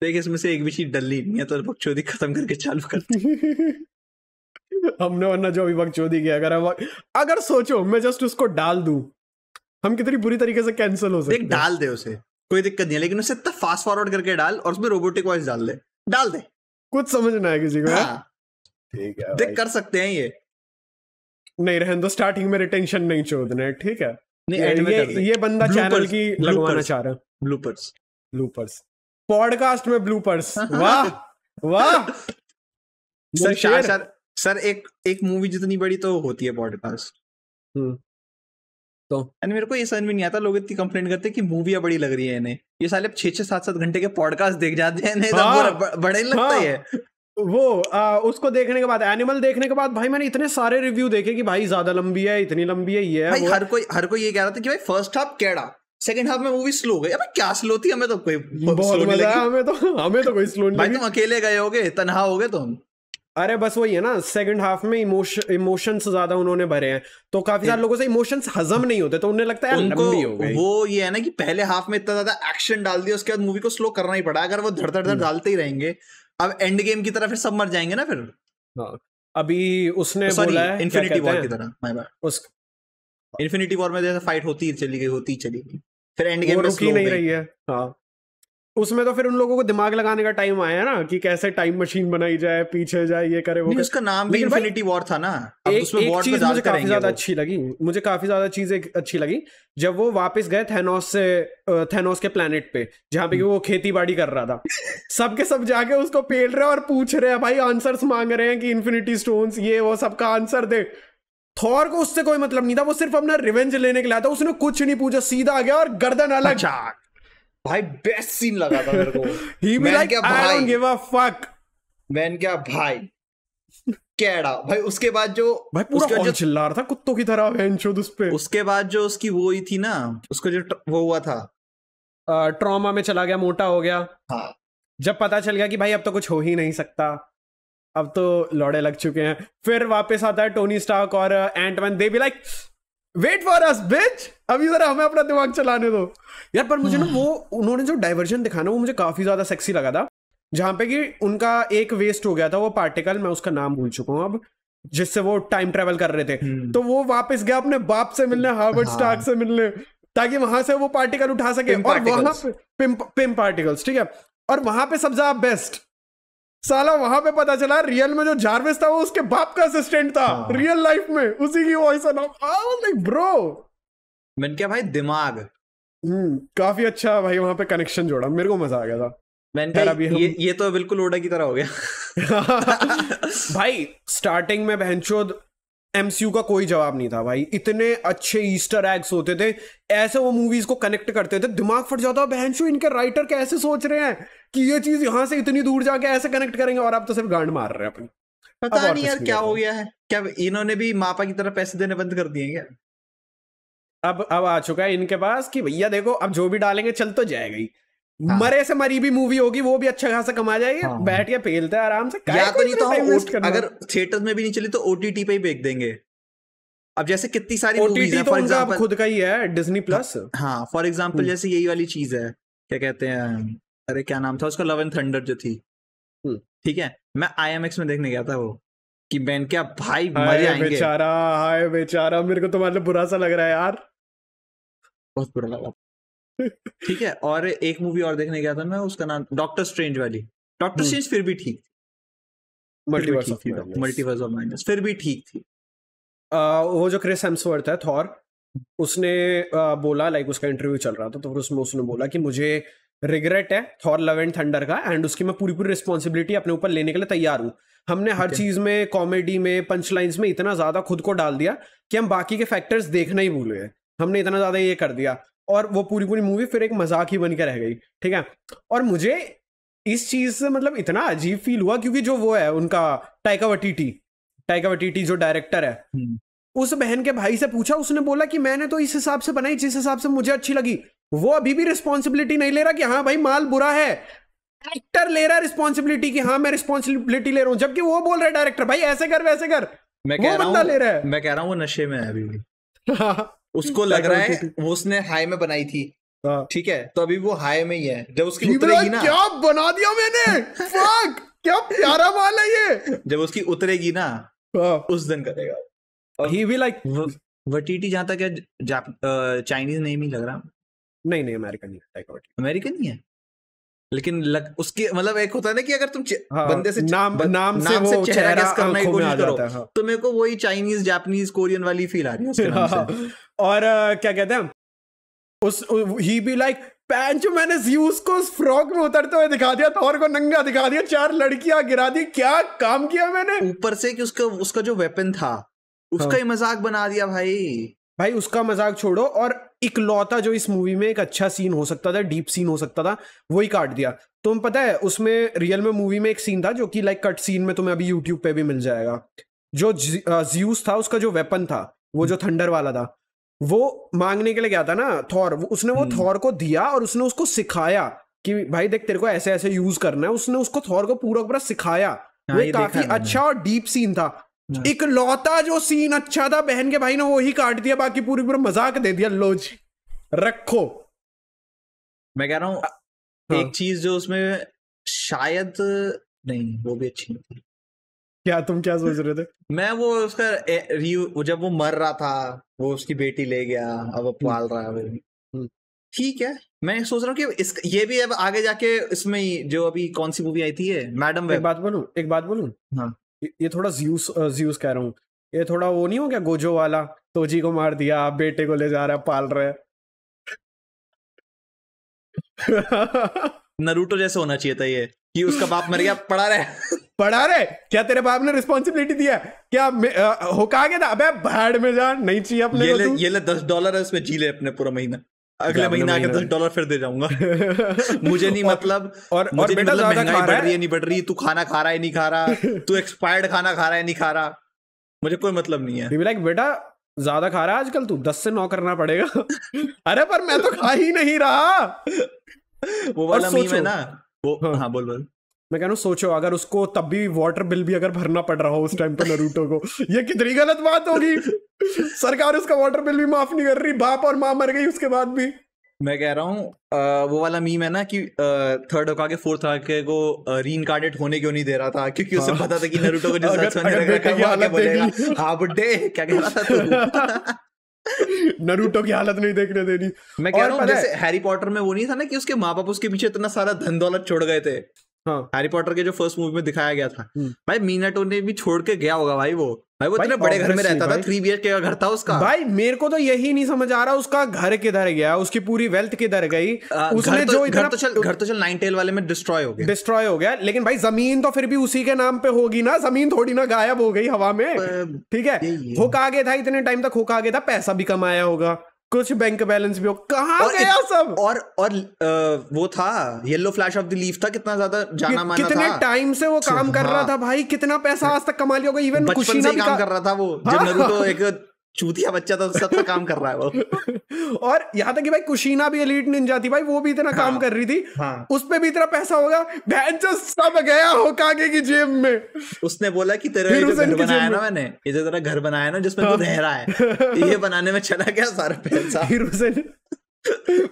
देख इसमें से एक भी चीज डली नहीं है, तो बकचोदी खत्म करके चालू करते। हमने वरना जो अभी बकचोदी किया, अगर सोचो मैं जस्ट उसको डाल दूं, हम कितनी बुरी तरीके से कैंसिल हो सकते हैं। देख डाल दे उसे, कोई दिक्कत नहीं है, लेकिन उसे इतना फास्ट फॉरवर्ड करके डाल और उसमें रोबोटिक वॉइस डाल दे, कुछ समझना है किसी को। हाँ ठीक है देख कर सकते हैं ये। नहीं रहने दो, स्टार्टिंग में रिटेंशन नहीं छोड़ना है, ठीक है। नहीं एंड में कर दे। ये बंदा चैनल की लगवाना चाह रहा है। ब्लूपर्स पॉडकास्ट में ब्लूपर्स। वाह वाह सर एक मूवी जितनी बड़ी तो होती है पॉडकास्ट। तो मेरे को ये समझ में नहीं आता, लोग इतनी कंप्लेंट करते हैं कि मूवियां बड़ी लग रही है इन्हें, ये साले 6-6 7-7 घंटे के पॉडकास्ट देख जाते हैं, बड़ा ही लगता है। वो उसको देखने के बाद, एनिमल देखने के बाद भाई मैंने इतने सारे रिव्यू देखे कि भाई ज्यादा लंबी है, इतनी लंबी है, ये भाई हर कोई ये कह रहा था कि भाई first half Kaira, second half में मूवी स्लो गई। अबे क्या स्लो थी, हमें तो कोई बहुत मजा आया, हमें तो कोई स्लो नहीं भाई, तुम अकेले गए होगे, तन्हा होगे तुम। अरे बस वही है ना, सेकंड हाफ में इमोशंस ज्यादा उन्होंने भरे हैं, तो काफी सारे लोगों से इमोशंस हजम नहीं होते, तो उन्हें लगता है लंबी हो गई। वो ये है ना कि पहले हाफ में इतना ज्यादा एक्शन डाल दिया, उसके बाद मूवी को स्लो करना ही पड़ा। अगर वो धड़ धड़ डालते ही रहेंगे, अब एंड गेम की तरह फिर सब मर जाएंगे ना फिर। हाँ अभी उसने बोला है इन्फिनिटी वॉर की तरह, माय बैड, इन्फिनिटी वॉर में जैसे फाइट होती चली गई, फिर एंड गेम में रुकी नहीं रही है। हाँ उसमें तो फिर उन लोगों को दिमाग लगाने का टाइम आया ना कि कैसे टाइम मशीन बनाई जाए, पीछे जाए, ये करे वो करे। उसका नाम भी इन्फिनिटी वॉर था ना। अब उसमें एक चीज मुझे काफी ज्यादा अच्छी लगी, मुझे काफी ज्यादा चीजें अच्छी लगी जब वो वापस गए थैनोस के प्लेनेट पे, जहाँ पे वो खेती बाड़ी कर रहा था। सबके सब जाके उसको पेल रहे और पूछ रहे हैं भाई, आंसर्स मांग रहे हैं कि इन्फिनिटी स्टोन्स ये वो सबका आंसर दे। थॉर को उससे कोई मतलब नहीं था, वो सिर्फ अपना रिवेंज लेने के लिए था। उसने कुछ नहीं पूछा, सीधा आ गया और गर्दन अलग। भाई बेस्ट सीन लगा था मेरे को। He be like, I don't give a fuck. मैंने क्या भाई कैड़ा भाई। उसके बाद जो भाई पूरा हॉल चिल्ला रहा था कुत्तों की तरह वेंचोद उस पे। उसके बाद जो उसकी वो ही थी ना, उसको जो वो हुआ था, ट्रॉमा में चला गया, मोटा हो गया। हाँ जब पता चल गया कि भाई अब तो कुछ हो ही नहीं सकता, अब तो लौड़े लग चुके हैं, फिर वापस आता है टोनी स्टार्क और Antman. They be like wait for us bitch, अभी जरा हमें अपना दिमाग चलाने दो यार। पर मुझे ना वो उन्होंने जो डाइवर्जन दिखाना वो मुझे काफी ज्यादा सेक्सी लगा था, जहां पे कि उनका एक वेस्ट हो गया था, वो पार्टिकल, मैं उसका नाम भूल चुका हूँ अब, जिससे वो टाइम ट्रेवल कर रहे थे। तो वो वापस गया अपने बाप से मिलने, हार्वर्ड स्टार्क से मिलने, ताकि वहां से वो पार्टिकल उठा सके। और वहां पे पिम पार्टिकल्स, ठीक है, और वहां पे सबसे बेस्ट साला वहां पे पता चला रियल में जो जार्विस था वो उसके बाप का असिस्टेंट था। रियल लाइफ में उसी की वॉइस है ना। लाइक ब्रो, मैंने क्या भाई दिमाग काफी अच्छा भाई, वहां पे कनेक्शन जोड़ा, मेरे को मजा आ गया था। मैंने ये तो बिल्कुल ओडा की तरह हो गया। भाई स्टार्टिंग में बहनचोद एमसीयू का कोई जवाब नहीं था भाई, इतने अच्छे ईस्टर एग्स होते थे, ऐसे वो मूवीज को कनेक्ट करते थे, दिमाग फट जाता। बहनचोद इनके राइटर कैसे सोच रहे हैं कि ये चीज यहां से इतनी दूर जाके ऐसे कनेक्ट करेंगे, और आप तो सिर्फ गांड मार रहे हैं अपनी। पता नहीं यार क्या हो गया है, क्या इन्होंने भी मापा की तरह पैसे देने बंद कर दिए क्या? अब आ चुका है इनके पास कि भैया देखो अब जो भी डालेंगे चल तो जाएगा ही। मरे से मरी भी मूवी होगी, वो भी अच्छा खासा कमा जाएगी। बैठ के पेलते हैं आराम से। या तो नहीं तो अगर थिएटर्स में भी नहीं चली तो ओटीटी पे ही बेच देंगे। अब जैसे कितनी सारी मूवीज हैं, फॉर एग्जांपल खुद का ही है डिज्नी प्लस। हाँ फॉर एग्जांपल जैसे यही वाली चीज है, क्या कहते हैं, अरे क्या नाम था उसका, लव एंड थंडर जो थी, ठीक है, मैं IMAX में देखने गया था वो, कि मैंने क्या भाई मजे आएंगे। बेचारा, हाय बेचारा, मेरे को तो मतलब बुरा सा लग रहा है यार, बहुत बुरा लगा। ठीक है, और एक मूवी और देखने गया था मैं, उसका नाम डॉक्टर स्ट्रेंज वाली। डॉक्टर स्ट्रेंज फिर भी ठीक, मल्टीवर्स ऑफ माइनस फिर भी ठीक थी। वो जो क्रिस हेम्सवर्थ है थॉर, उसने बोला, लाइक उसका इंटरव्यू चल रहा था, तो फिर उसमें उसने बोला कि मुझे रिग्रेट है थॉर लव एंड थंडर का, एंड उसकी मैं पूरी रिस्पॉन्सिबिलिटी अपने ऊपर लेने के लिए तैयार हूँ। हमने हर चीज में, कॉमेडी में, पंच लाइन्स में इतना ज्यादा खुद को डाल दिया कि हम बाकी के फैक्टर्स देखना ही भूल गए। हमने इतना ज्यादा ये कर दिया, और वो पूरी मूवी फिर एक मजाक ही बन के रह गई, ठीक है। और मुझे इस चीज से मतलब इतना अजीब फील हुआ, क्योंकि जो वो है उनका टाइका वाइटिटी जो डायरेक्टर है, उस बहन के भाई से पूछा, उसने बोला कि मैंने तो इस हिसाब से बनाई जिस हिसाब से मुझे अच्छी लगी। वो अभी भी रिस्पॉन्सिबिलिटी नहीं ले रहा कि हाँ भाई माल बुरा है, एक्टर ले रहा है रिस्पॉन्सिबिलिटी कि हाँ मैं रिस्पॉन्सिबिलिटी ले रहा हूँ, जबकि वो बोल रहा है डायरेक्टर भाई ऐसे कर वैसे कर। मैं कह रहा हूँ वो नशे में है अभी भी। उसको लग रहा है वो उसने हाई में बनाई थी, ठीक है, तो अभी वो हाई में ही है। जब उसकी उतरेगी ना, क्या बना दिया मैंने, फक क्या प्यारा माल है ये। जब उसकी उतरेगी ना उस दिन करेगा। और ही भी लाइक वटीटी जहां तक है चाइनीज नेम ही लग रहा। नहीं अमेरिकन नहीं है, अमेरिकन ही है, लेकिन उसके मतलब एक होता है ना कि अगर तुम बंदे से नाम से वो चेहरा गेस करने की कोशिश करो, तो मेरे को वही चाइनीज जापानीज कोरियन वाली फील आ रही है उसके नाम से। और क्या कहते हैं ही भी लाइक पैंच, मैंने ज़्यूस को उस फ्रॉक में उतरते हुए दिखा दिया, थॉर को नंगा दिखा दिया, 4 लड़कियां गिरा दी, क्या काम किया मैंने। ऊपर से कि उसका जो वेपन था उसका ही मजाक बना दिया भाई। उसका मजाक छोड़ो, और इकलौता जो इस मूवी में एक अच्छा सीन हो सकता था, डीप सीन हो सकता था, वही काट दिया। तुम पता है उसमें रियल में मूवी में एक सीन था जो कि लाइक कट सीन में तुम्हें अभी यूट्यूब पे भी मिल जाएगा। जो ज़्यूस था उसका जो वेपन था, वो जो थंडर वाला था, वो मांगने के लिए गया था ना थॉर, उसने वो थॉर को दिया और उसने उसको सिखाया कि भाई देख तेरे को ऐसे ऐसे यूज करना है। उसने उसको थॉर को पूरा सिखाया। वो काफी अच्छा और डीप सीन था। इकलौता जो सीन अच्छा था, बहन के भाई ने वो ही काट दिया, बाकी पूरा मजाक दे दिया। लो जी रखो। मैं कह रहा हूँ एक चीज जो उसमें शायद नहीं, वो भी अच्छी नहीं थी। क्या तुम क्या सोच रहे थे? मैं वो उसका जब वो मर रहा था, वो उसकी बेटी ले गया, अब वो पाल रहा है, ठीक है। मैं सोच रहा हूँ कि ये भी अब आगे जाके इसमें जो अभी कौन सी मूवी आई थी ये मैडम वेब। एक बात बोलूं हाँ, ये थोड़ा ज़्यूस कह रहा हूँ, ये थोड़ा वो नहीं हो गया गोजो वाला, तोजी को मार दिया, बेटे को ले जा रहा है, पाल रहा है। नरूटो जैसे होना चाहिए था ये, कि उसका बाप मर गया, पड़ा रहे। क्या तेरे बाप ने रिस्पॉन्सिबिलिटी दिया क्या? होकागे था, अबे भाड़ में जा, नहीं चाहिए अपने को। ये ले $10 है, उसमें जी ले अपने पूरा महीना, अगले महीने आके $10 फिर दे जाऊंगा। मुझे नहीं मतलब, और बेटा महंगाई बढ़ रही है नहीं बढ़ रही, तू खाना खा रहा है नहीं खा रहा, तू एक्सपायर्ड खाना खा रहा है नहीं खा रहा, मुझे कोई मतलब नहीं है। लाइक बेटा ज्यादा खा रहा है आजकल, तू 10 से 9 करना पड़ेगा। अरे पर मैं तो खा ही नहीं रहा। वो वाला मीम है ना वो। हाँ बोल। मैं कह रहा हूँ सोचो, अगर उसको तब भी वाटर बिल भी अगर भरना पड़ रहा हो उस टाइम पे नरूटो को, ये कितनी गलत बात होगी। सरकार उसका वाटर बिल भी माफ नहीं कर रही, बाप और माँ मर गई उसके बाद भी। मैं कह रहा हूँ वो वाला मीम है ना कि थर्ड होकागे फोर्थ होकागे को रीइनकार्नेट होने क्यों नहीं दे रहा था, क्योंकि उसे पता था कि नरूटो को जिस हाथ में रखा है वो आगे बोलेगा हाँ बुड्ढे क्या कह रहा था तू। नरूटो की हालत नहीं देखने देनी। मैं कह रहा हूँ जैसे हैरी पॉटर में वो नहीं था ना कि उसके माँ बाप उसके पीछे इतना सारा धन दौलत छोड़ गए थे। हाँ, हैरी पॉटर के जो फर्स्ट मूवी में दिखाया गया था, भाई मीनाटो ने भी छोड़ के गया होगा भाई। वो इतने बड़े घर में रहता था, 3 BHK का घर था उसका। भाई मेरे को तो यही नहीं समझ आ रहा उसका घर किधर गया, उसकी पूरी वेल्थ किधर गई। उसने जो घर तो चल नाइन टेल वाले में डिस्ट्रॉय हो गया, लेकिन भाई जमीन तो फिर भी उसी के नाम पे होगी ना, जमीन थोड़ी ना गायब हो गई हवा में। ठीक है, होकागे था इतने टाइम तक, होकागे था, पैसा भी कमाया होगा, कुछ बैंक बैलेंस भी हो, कहाँ गया सब। और वो था yellow flash of the leaf था, कितना ज्यादा जाना माना था, कितने टाइम से वो काम कर रहा था भाई, कितना पैसा आज तक कमा लिया होगा। इवन कुशीना भी काम कर रहा था वो, जब नरूटो एक चूतिया बच्चा था सब काम कर रहा है वो। और यहाँ तक कि भाई कुशीना भी एलीट निंजा थी भाई, वो भी इतना काम कर रही थी। उस पे भी इतना पैसा होगा, सब गया होकागे की जेब में। उसने बोला कि तेरा जो घर बनाया ना मैंने, ये जो तेरा घर बनाया ना जिसमें तू रह रहा है, ये बनाने में चला गया सारा पैसा। हिरोसेन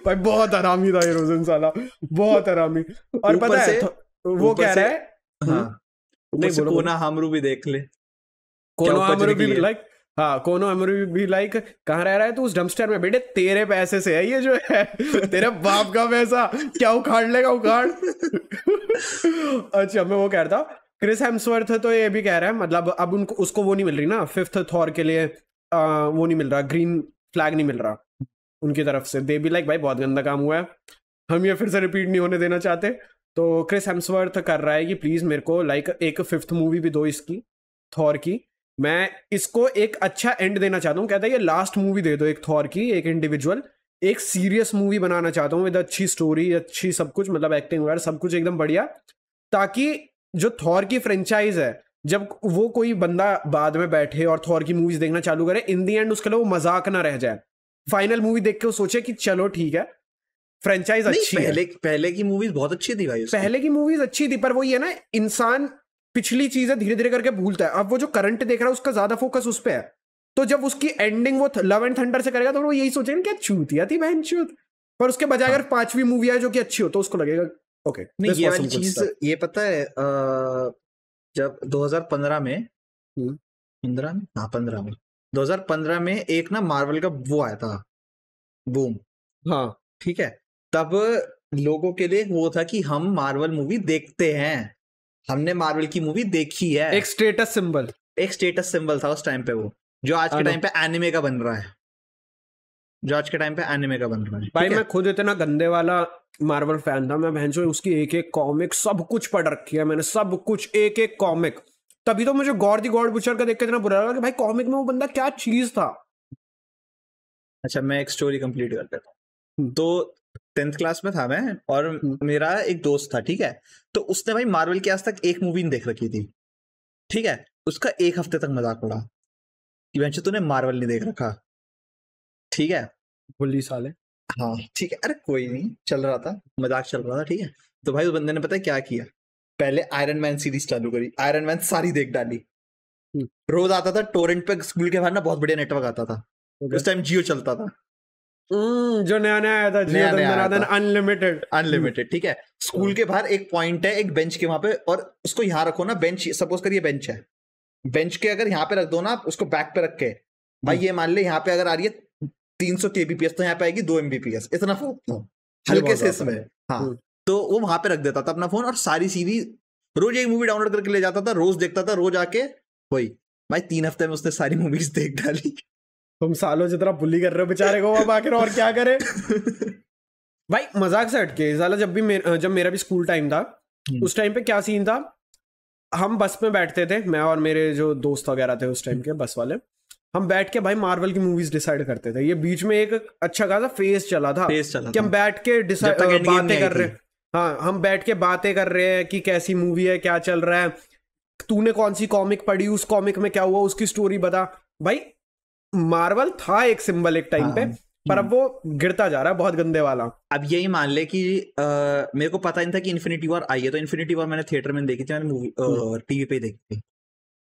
भाई बहुत हरामी था हिरोसेन साला, बहुत हरामी। और पता है वो कह रहा है, नहीं बोलो कोनोहामारू भी देख ले, कोनोहामारू भी लाइक, हाँ कोनोहामारू भी लाइक, कहाँ रह रहा है तू? उस डंपस्टर में। बेटे तेरे पैसे से है ये जो है, तेरे बाप का पैसा, क्या उखाड़ लेगा उखाड़। अच्छा मैं वो कह रहा था, क्रिस हेम्सवर्थ तो ये भी कह रहा है, मतलब अब उनको उसको वो नहीं मिल रही ना 5th थॉर के लिए, वो नहीं मिल रहा, ग्रीन फ्लैग नहीं मिल रहा उनकी तरफ से। दे भी लाइक भाई बहुत गंदा काम हुआ है, हम ये फिर से रिपीट नहीं होने देना चाहते। तो क्रिस हेम्सवर्थ कर रहा है कि प्लीज मेरे को लाइक एक 5th मूवी भी दो इसकी, थॉर की। मैं इसको एक अच्छा एंड देना चाहता हूँ। कहता है ये लास्ट मूवी दे दो एक थॉर की, एक इंडिविजुअल, एक सीरियस मूवी बनाना चाहता हूँ विद अच्छी स्टोरी, अच्छी सब कुछ, मतलब एक्टिंग वगैरह सब कुछ एकदम बढ़िया, ताकि जो थॉर की फ्रेंचाइज है, जब वो कोई बंदा बाद में बैठे और थॉर की मूवीज देखना चालू करे, इन दी एंड उसके लिए वो मजाक ना रह जाए। फाइनल मूवी देख के वो सोचे कि चलो ठीक है फ्रेंचाइज अच्छी है। पहले की मूवीज बहुत अच्छी थी भाई, पहले की मूवीज अच्छी थी, पर वो ये ना इंसान पिछली चीजें धीरे धीरे करके भूलता है। अब वो जो करंट देख रहा है उसका ज्यादा फोकस उस पे है, तो जब उसकी एंडिंग वो लव एंड थंडर से करेगा तो वो यही सोचेगा क्या चूतिया थी बहन चूत, पर उसके बजाय अगर 5वीं मूवी आए जो कि अच्छी हो तो उसको लगेगा ओके नहीं, ये वाली चीज ये पता है जब 2015 में 2015 में एक ना मार्वल का वो आया था बूम। हाँ ठीक है, तब लोगों के लिए वो था कि हम मार्वल मूवी देखते हैं, हमने मार्वल की मूवी देखी है, एक स्टेटस सिंबल था उस टाइम पे, वो जो आज के टाइम पे एनिमे का बन रहा है, भाई मैं खुद इतना गंदे वाला मार्वल फैन था, मैं भैंसो उसकी एक एक कॉमिक सब कुछ पढ़ रखी है मैंने, सब कुछ एक एक कॉमिक। तभी तो मुझे गॉड दी गॉड बुचर का देख के इतना बुरा लगा कि भाई कॉमिक में वो बंदा क्या चीज था। अच्छा, मैं एक स्टोरी कंप्लीट कर देता हूँ। तो 10th क्लास में था मैं, और मेरा एक दोस्त था, ठीक है, तो उसने भाई मार्वल की आज तक एक मूवी नहीं देख रखी थी, ठीक है, उसका एक हफ्ते तक मजाक उड़ा कि बहन तूने मार्वल नहीं देख रखा, ठीक है, बुल्ली साले। हाँ ठीक है, अरे कोई नहीं, चल रहा था, मजाक चल रहा था, ठीक है। तो भाई उस बंदे ने पता है क्या किया, पहले आयरन मैन सीरीज चालू करी, आयरन मैन सारी देख डाली, रोज आता था टोरेंट पे, स्कूल के बाहर ना बहुत बढ़िया नेटवर्क आता था, उस टाइम जियो चलता था, जो नया नया आया था जियो, अनलिमिटेड, ठीक है। स्कूल के बाहर एक पॉइंट है, एक बेंच के वहां पे, और उसको यहाँ रखो ना, बेंच सपोज करिए बेंच है, बेंच के अगर यहाँ पे रख दो ना, उसको बैक पे रख के, भाई ये मान ले यहाँ पे अगर आ रही है 300 kbps, तो यहाँ पे आएगी 2 mbps, इतना फोन हल्के से इसमें, हाँ। तो वो वहां पे रख देता था अपना फोन, और सारी सीरीज रोज एक मूवी डाउनलोड करके ले जाता था, रोज देखता था, रोज आके वही भाई 3 हफ्ते में उसने सारी मूवीज देख डाली। तुम सालों जितना बुली कर रहे हो बेचारे को, अब आखिर और क्या करे। भाई मजाक से हटके साला, जब मेरा भी स्कूल टाइम था, उस टाइम पे क्या सीन था, हम बस में बैठते थे, मैं और मेरे जो दोस्त वगैरह थे उस टाइम के बस वाले, हम बैठ के भाई मार्वल की मूवीज डिसाइड करते थे। ये बीच में एक अच्छा खासा फेज चला था कि हम बैठ के बातें कर रहे हैं, हाँ हम बैठ के बातें कर रहे हैं कि कैसी मूवी है, क्या चल रहा है, तूने कौन सी कॉमिक पढ़ी, उस कॉमिक में क्या हुआ, उसकी स्टोरी बता। भाई मार्वल था एक सिंबल एक टाइम पे, पर अब वो गिरता जा रहा है बहुत गंदे वाला। अब यही मान ले कि मेरे को पता नहीं था कि इन्फिनिटी वॉर आई है, तो इन्फिनिटी वॉर मैंने थिएटर में देखी थी, मैंने मूवी टीवी पे देखी थी,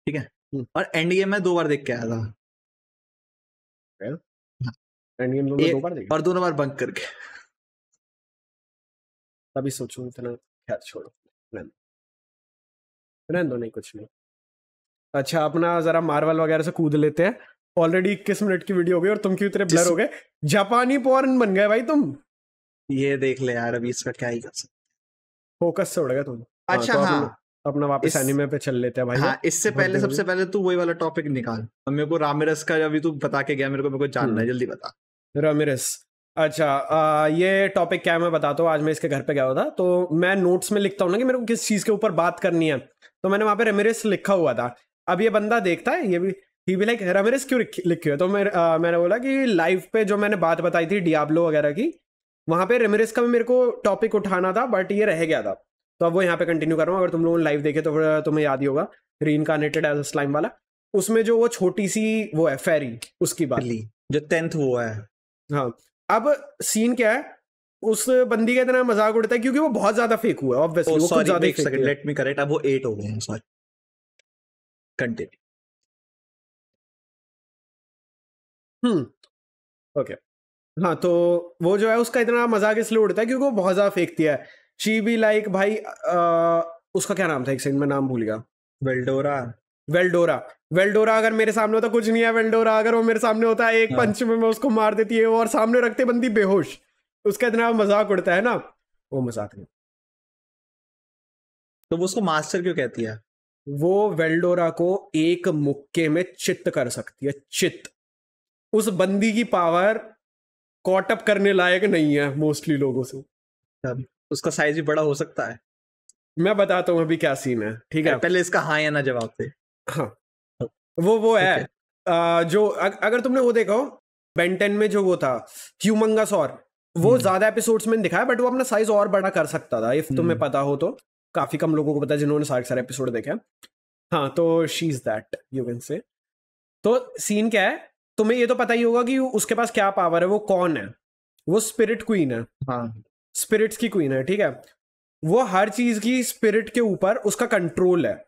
ठीक है, और एंड गेम मैं 2 बार देख के आया था, एंड गेम 2 बार देखी, और दोनों बार बंक करके। तभी सोचूं इतना, खैर छोड़ो, रहने दो, नहीं कुछ नहीं। अच्छा अपना जरा मार्वल वगैरह से कूद लेते हैं, ऑलरेडी 21 मिनट की वीडियो हो गई और तुम क्यों इतने ब्लर हो गए, जापानी पॉर्न बन गए भाई तुम। ये देख ले यार, अभी इसका क्या ही कर सकते, फोकस से उड़ गए तुम। अच्छा हाँ, अपना वापस एनिमे पे चल लेते हैं भाई। हाँ, इससे पहले सबसे पहले तू वही वाला टॉपिक निकाल, मेरे को रामिरेस का अभी तू बता के गया, मेरे को जानना है, जल्दी बता। रामिरेस, अच्छा ये टॉपिक क्या है मैं बताता हूँ। आज मैं इसके घर पे गया हुआ था, तो मैं नोट्स में लिखता हूँ ना कि मेरे को किस चीज के ऊपर बात करनी है, तो मैंने वहां पे रामिरेस लिखा हुआ था। अब ये बंदा देखता है, ये भी ही भी लाइक रामिरेस क्यों लिखी है, तो मैंने बोला कि लाइव पे जो मैंने बात बताई थी डियाब्लो वगैरह की, वहां पे रामिरेस का भी मेरे को टॉपिक उठाना था, बट ये रह गया था, तो अब वो यहाँ पे कंटिन्यू कर रहा हूँ। अगर तुम लोगों ने लाइव देखे तो तुम्हें याद ही होगा, रीइंकार्नेटेड एज अ स्लाइम वाला, उसमें जो वो छोटी सी वो है फेरी, उसकी बात, जो 10th वो है। हाँ, अब सीन क्या है, उस बंदी का इतना मजाक उड़ता है क्योंकि वो बहुत ज्यादा फेक हुआ है, ऑब्वियसली वो कुछ ज्यादा ही फेक है। लेट मी करेक्ट, अब वो 8 हो गए हैं, सॉरी, कंटिन्यू। ओके, हाँ, तो वो जो है उसका इतना मजाक इसलिए उड़ता है क्योंकि वो बहुत ज्यादा फेंकती है। शी बी लाइक भाई उसका क्या नाम था, एक सेकंड में नाम भूल गया, वेल्डोरा अगर मेरे सामने होता कुछ नहीं है, वेल्डोरा अगर वो मेरे सामने होता है एक पंच में मैं उसको मार देती है, और सामने रखते बंदी बेहोश, उसका इतना मजाक उड़ता है ना, वो मजाक नहीं। तो वो उसको मास्टर क्यों कहती है? वो वेल्डोरा को एक मुक्के में चित्त कर सकती है, चित्त। उस बंदी की पावर कॉटअप करने लायक नहीं है मोस्टली लोगों से। उसका साइज भी बड़ा हो सकता है, मैं बताता हूँ अभी क्या सीन है, ठीक है, पहले इसका हाँ या ना जवाब दे। हाँ, वो है जो अगर तुमने वो देखा हो बेन 10 में जो वो था ह्यूमंगसॉर, वो ज्यादा एपिसोड्स में दिखाया, बट वो अपना साइज और बड़ा कर सकता था, इफ तुम्हें पता हो तो। काफी कम लोगों को पता है जिन्होंने सारे एपिसोड देखे। हाँ, तो she is that, you can say. तो सीन क्या है, तुम्हें ये तो पता ही होगा कि उसके पास क्या पावर है, वो कौन है, वो स्पिरिट क्वीन है। हाँ, स्पिरिट्स की क्वीन है, ठीक है, वो हर चीज की स्पिरिट के ऊपर उसका कंट्रोल है,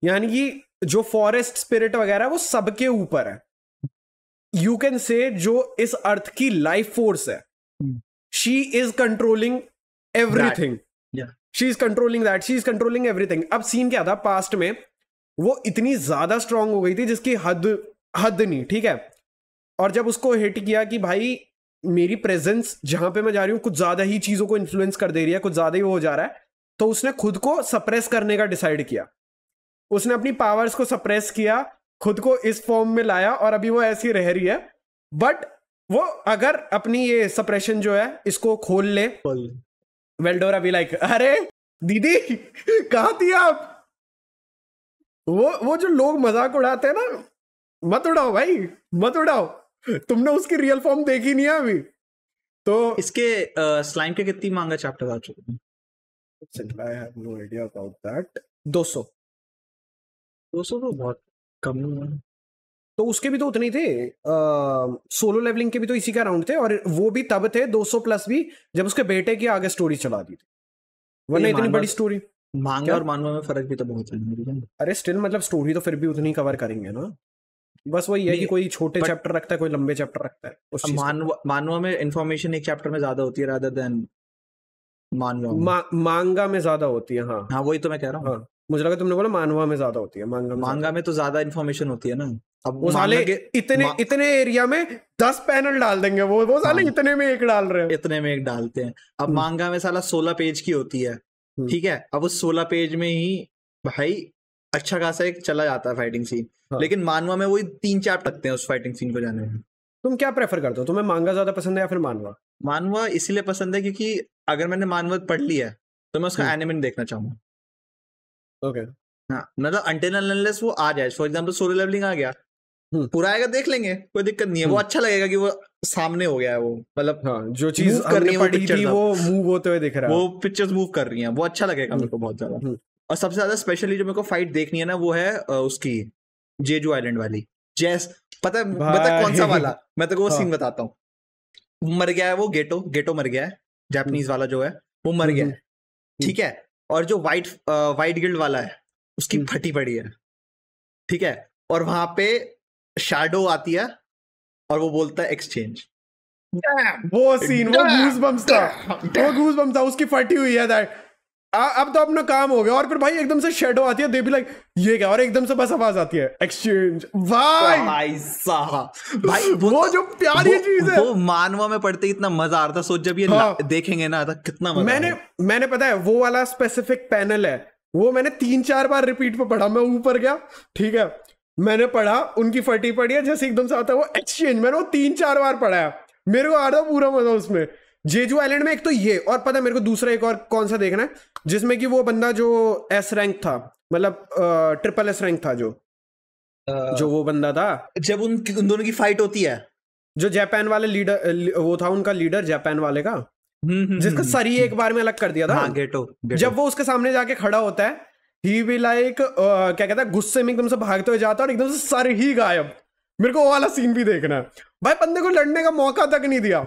यानी कि जो फॉरेस्ट स्पिरिट वगैरह वो सबके ऊपर है। यू कैन से जो इस अर्थ की लाइफ फोर्स है she is controlling everything, Yeah. She is controlling that, she is controlling everything. अब सीन क्या था, पास्ट में वो इतनी ज्यादा स्ट्रांग हो गई थी जिसकी हद नहीं, ठीक है। और जब उसको हिट किया कि भाई मेरी प्रेजेंस जहां पे मैं जा रही हूँ कुछ ज्यादा ही चीजों को इन्फ्लुएंस कर दे रही है, कुछ ज्यादा ही वो हो जा रहा है, तो उसने खुद को सप्रेस करने का डिसाइड किया। उसने अपनी पावर्स को सप्रेस किया, खुद को इस फॉर्म में लाया, और अभी वो ऐसी रह रही है। बट वो अगर अपनी ये सप्रेशन जो है इसको खोल ले, वेल्डोरा भी लाइक, अरे दीदी कहाँ थी आप? वो जो लोग मजाक उड़ाते हैं ना, मत उड़ाओ भाई, मत उड़ाओ, तुमने उसकी रियल फॉर्म देखी नहीं है अभी। तो इसके स्लाइम के कितनी मांगा चैप्टर आ चुके हैं? I have no idea about that. 200 तो बहुत कम है। तो उसके भी तो उतने ही थे, सोलो लेवलिंग के भी तो इसी का राउंड थे, और वो भी तब थे 200 प्लस भी जब उसके बेटे की आगे स्टोरी चला दी थी, वरना इतनी बड़ी स्टोरी। मांगा और मानवा में फर्क भी तो बहुत है। अरे स्टिल मतलब स्टोरी तो फिर भी उतनी कवर करेंगे ना, बस वही है कि कोई छोटे चैप्टर रखता है, कोई लंबे चैप्टर रखता है। उस चीज मानवा में इंफॉर्मेशन एक चैप्टर में ज्यादा होती है रादर देन मांगा में ज्यादा होती है। हाँ हाँ, वही तो मैं कह रहा हूँ। हाँ, मुझे लगा तुमने बोला मानवा में ज्यादा होती है। मांगा में तो ज्यादा इंफॉर्मेशन होती है ना। अब वो साले इतने एरिया में 10 पैनल डाल देंगे, वो साले इतने में एक डाल रहे हैं, इतने में एक डालते हैं। अब मांगा में साला 16 पेज की होती है, ठीक है। अब उस 16 पेज में ही भाई अच्छा खासा एक चला जाता है फाइटिंग सीन। लेकिन मानवा में वही 3 चैप्टर लगते हैं उस फाइटिंग सीन को जाने में। तुम क्या प्रेफर करते हो? तुम्हें मांगा ज्यादा पसंद है या फिर मानवा? मानवा इसलिए पसंद है क्योंकि अगर मैंने मानवा पढ़ लिया है तो मैं उसका एनिमे देखना चाहूंगा। ओके, हाँ, मतलब अनटिल अनलेस वो आ जाए। फॉर एग्जांपल सोलो लेवलिंग आ गया, पूरा आएगा देख लेंगे, कोई दिक्कत नहीं है। वो अच्छा लगेगा कि वो सामने हो गया है, वो मतलब हाँ, जो चीज कर रही है पड़ी थी वो मूव होते हुए दिख रहा है, वो पिक्चर्स मूव कर रही हैं, वो अच्छा लगेगा मेरे को बहुत ज्यादा। और सबसे ज्यादा स्पेशली जो मेरे को फाइट देखनी है ना, वो है उसकी जेजू आइलैंड वाली। जैस पता है कौन सा वाला? मैं तेरे को वो सीन बताता हूँ। मर गया है वो गेटो मर गया है, जापानीज वाला जो है वो मर गया है, ठीक है। और जो वाइट गिल्ड वाला है उसकी फटी पड़ी है, ठीक है। और वहां पे शैडो आती है और वो बोलता है एक्सचेंज। वो सीन, वो गूज़बम्प्स था, उसकी फटी हुई है दैट। अब तो अपना काम हो गया, और फिर भाई एकदम से शैडो आती है, दे भी लाइक ये क्या, और एकदम से बस आवाज आती है एक्सचेंज। भाई साहब, भाई वो जो प्यारी चीज है, वो मानवा में पढ़ते ही इतना मजा आ रहा था। सोच जब ये देखेंगे ना तो कितना मजा। मैंने पता है वो वाला स्पेसिफिक पैनल है, वो मैंने 3-4 बार रिपीट पे पढ़ा। मैं ऊपर गया, ठीक है, मैंने पढ़ा, उनकी फटी पड़ी है, जैसे एकदम से आता है वो एक्सचेंज, मैंने वो 3-4 बार पढ़ा है, मेरे को आ रहा पूरा मजा उसमें। जेजू आइलैंड में एक तो ये, और पता है मेरे को दूसरा एक और कौन सा देखना है, जिसमें कि वो बंदा जो एस रैंक था, मतलब ट्रिपल एस रैंक था, जो वो बंदा था, जब उन दोनों की फाइट होती है, जो जापान वाले लीडर, वो था उनका लीडर जापान वाले का, जिसका सर ही एक बार में अलग कर दिया था। हाँ, गेटो। जब वो उसके सामने जाके खड़ा होता है, ही भी लाइक क्या कहता है, गुस्से में एकदम से भागते हुए जाता है और एकदम से सर ही गायब। मेरे को वो वाला सीन भी देखना है भाई। बंदे को लड़ने का मौका तक नहीं दिया।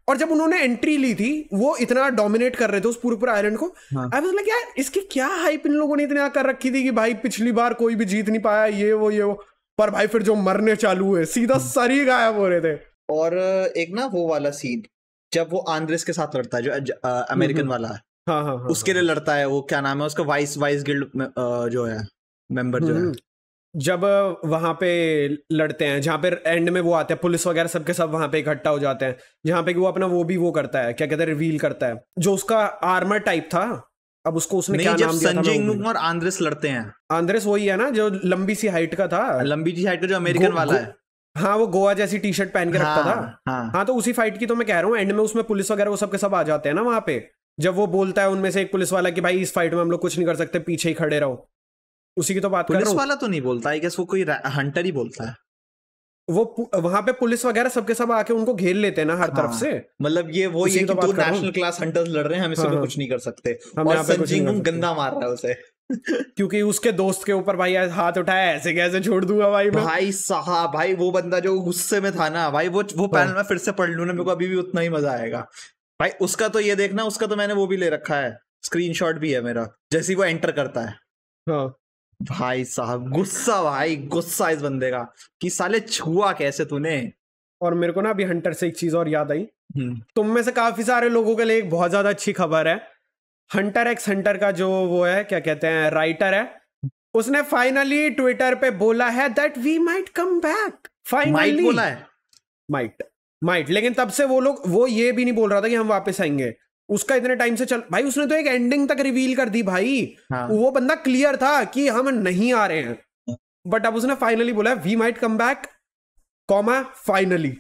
और जब उन्होंने एंट्री ली थी, वो इतना डोमिनेट कर रहे थे उस पूरे आइलैंड को। आई वाज लाइक यार, इसकी क्या हाइप इन लोगों ने इतनी कर रखी थी कि भाई पिछली बार कोई भी जीत नहीं पाया, ये वो। पर भाई फिर जो मरने चालू हुए, सीधा सर ही गायब हो रहे थे। और एक ना वो वाला सीन जब वो आंद्रेस के साथ लड़ता है, जो अमेरिकन वाला है, हाँ, उसके लिए लड़ता है। वो क्या नाम है उसका, वाइस गिल्ड जो है मेंबर जो है। जब वहां पे लड़ते हैं, जहां पे एंड में वो आते हैं, पुलिस वगैरह सबके सब वहां पे इकट्ठा हो जाते हैं, जहां पे वो अपना वो करता है, क्या कहते हैं, रिवील करता है, जो उसका आर्मर टाइप था। अब उसको उसने क्या नाम दिया था? संजय इंगनुम और आंद्रेस लड़ते हैं। आंद्रेस वही है ना जो लंबी सी हाइट का था, लंबी सी हाइट का, जो अमेरिकन वाला है। हाँ, वो गोवा जैसी टी शर्ट पहन के रखता था। हाँ, तो उसी फाइट की तो मैं कह रहा हूँ। एंड में उसमें पुलिस वगैरह वो सबके सब आ जाते हैं ना वहां पे, जब वो बोलता है उनमें से एक पुलिस वाला कि भाई इस फाइट में हम लोग कुछ नहीं कर सकते, पीछे ही खड़े रहो। उसी की तो बात कर रहा हूं। पुलिस वाला तो नहीं बोलता है, वो कोई हंटर ही बोलता है। वो वहां पे पुलिस वगैरह सबके सब आके उनको घेर लेते हैं ना हर तरफ से। मतलब ये वो ये कि दो नेशनल क्लास हंटर्स लड़ रहे हैं, हम इसमें कुछ नहीं कर सकते। और संजय इंगनुम गंदा मार रहा है उसे क्योंकि उसके दोस्त के ऊपर भाई हाथ उठाया, ऐसे कैसे छोड़ दूंगा भाई मैं। भाई साहब, भाई वो बंदा जो गुस्से में था ना भाई, वो पैनल में फिर से पढ़ लूं ना, मेरे को अभी भी उतना ही मजा आएगा भाई। उसका तो ये देखना, उसका तो मैंने वो भी ले रखा है, स्क्रीनशॉट भी है मेरा, जैसे वो एंटर करता है। हाँ भाई साहब, गुस्सा, भाई गुस्सा इस बंदे का कि साले छुआ कैसे तूने। और मेरे को ना अभी हंटर से एक चीज और याद आई, तुम में से काफी सारे लोगों के लिए एक बहुत ज्यादा अच्छी खबर है। हंटर एक्स हंटर का जो वो है, क्या कहते हैं, राइटर है, उसने फाइनली ट्विटर पे बोला है that we might come back. Finally बोला है, माइट। लेकिन तब से वो ये भी नहीं बोल रहा था कि हम वापस आएंगे। उसका इतने टाइम से चल भाई, उसने तो एक एंडिंग तक रिवील कर दी भाई। हाँ। वो बंदा क्लियर था कि हम नहीं आ रहे हैं, बट अब उसने फाइनली बोला we might come back, comma finally.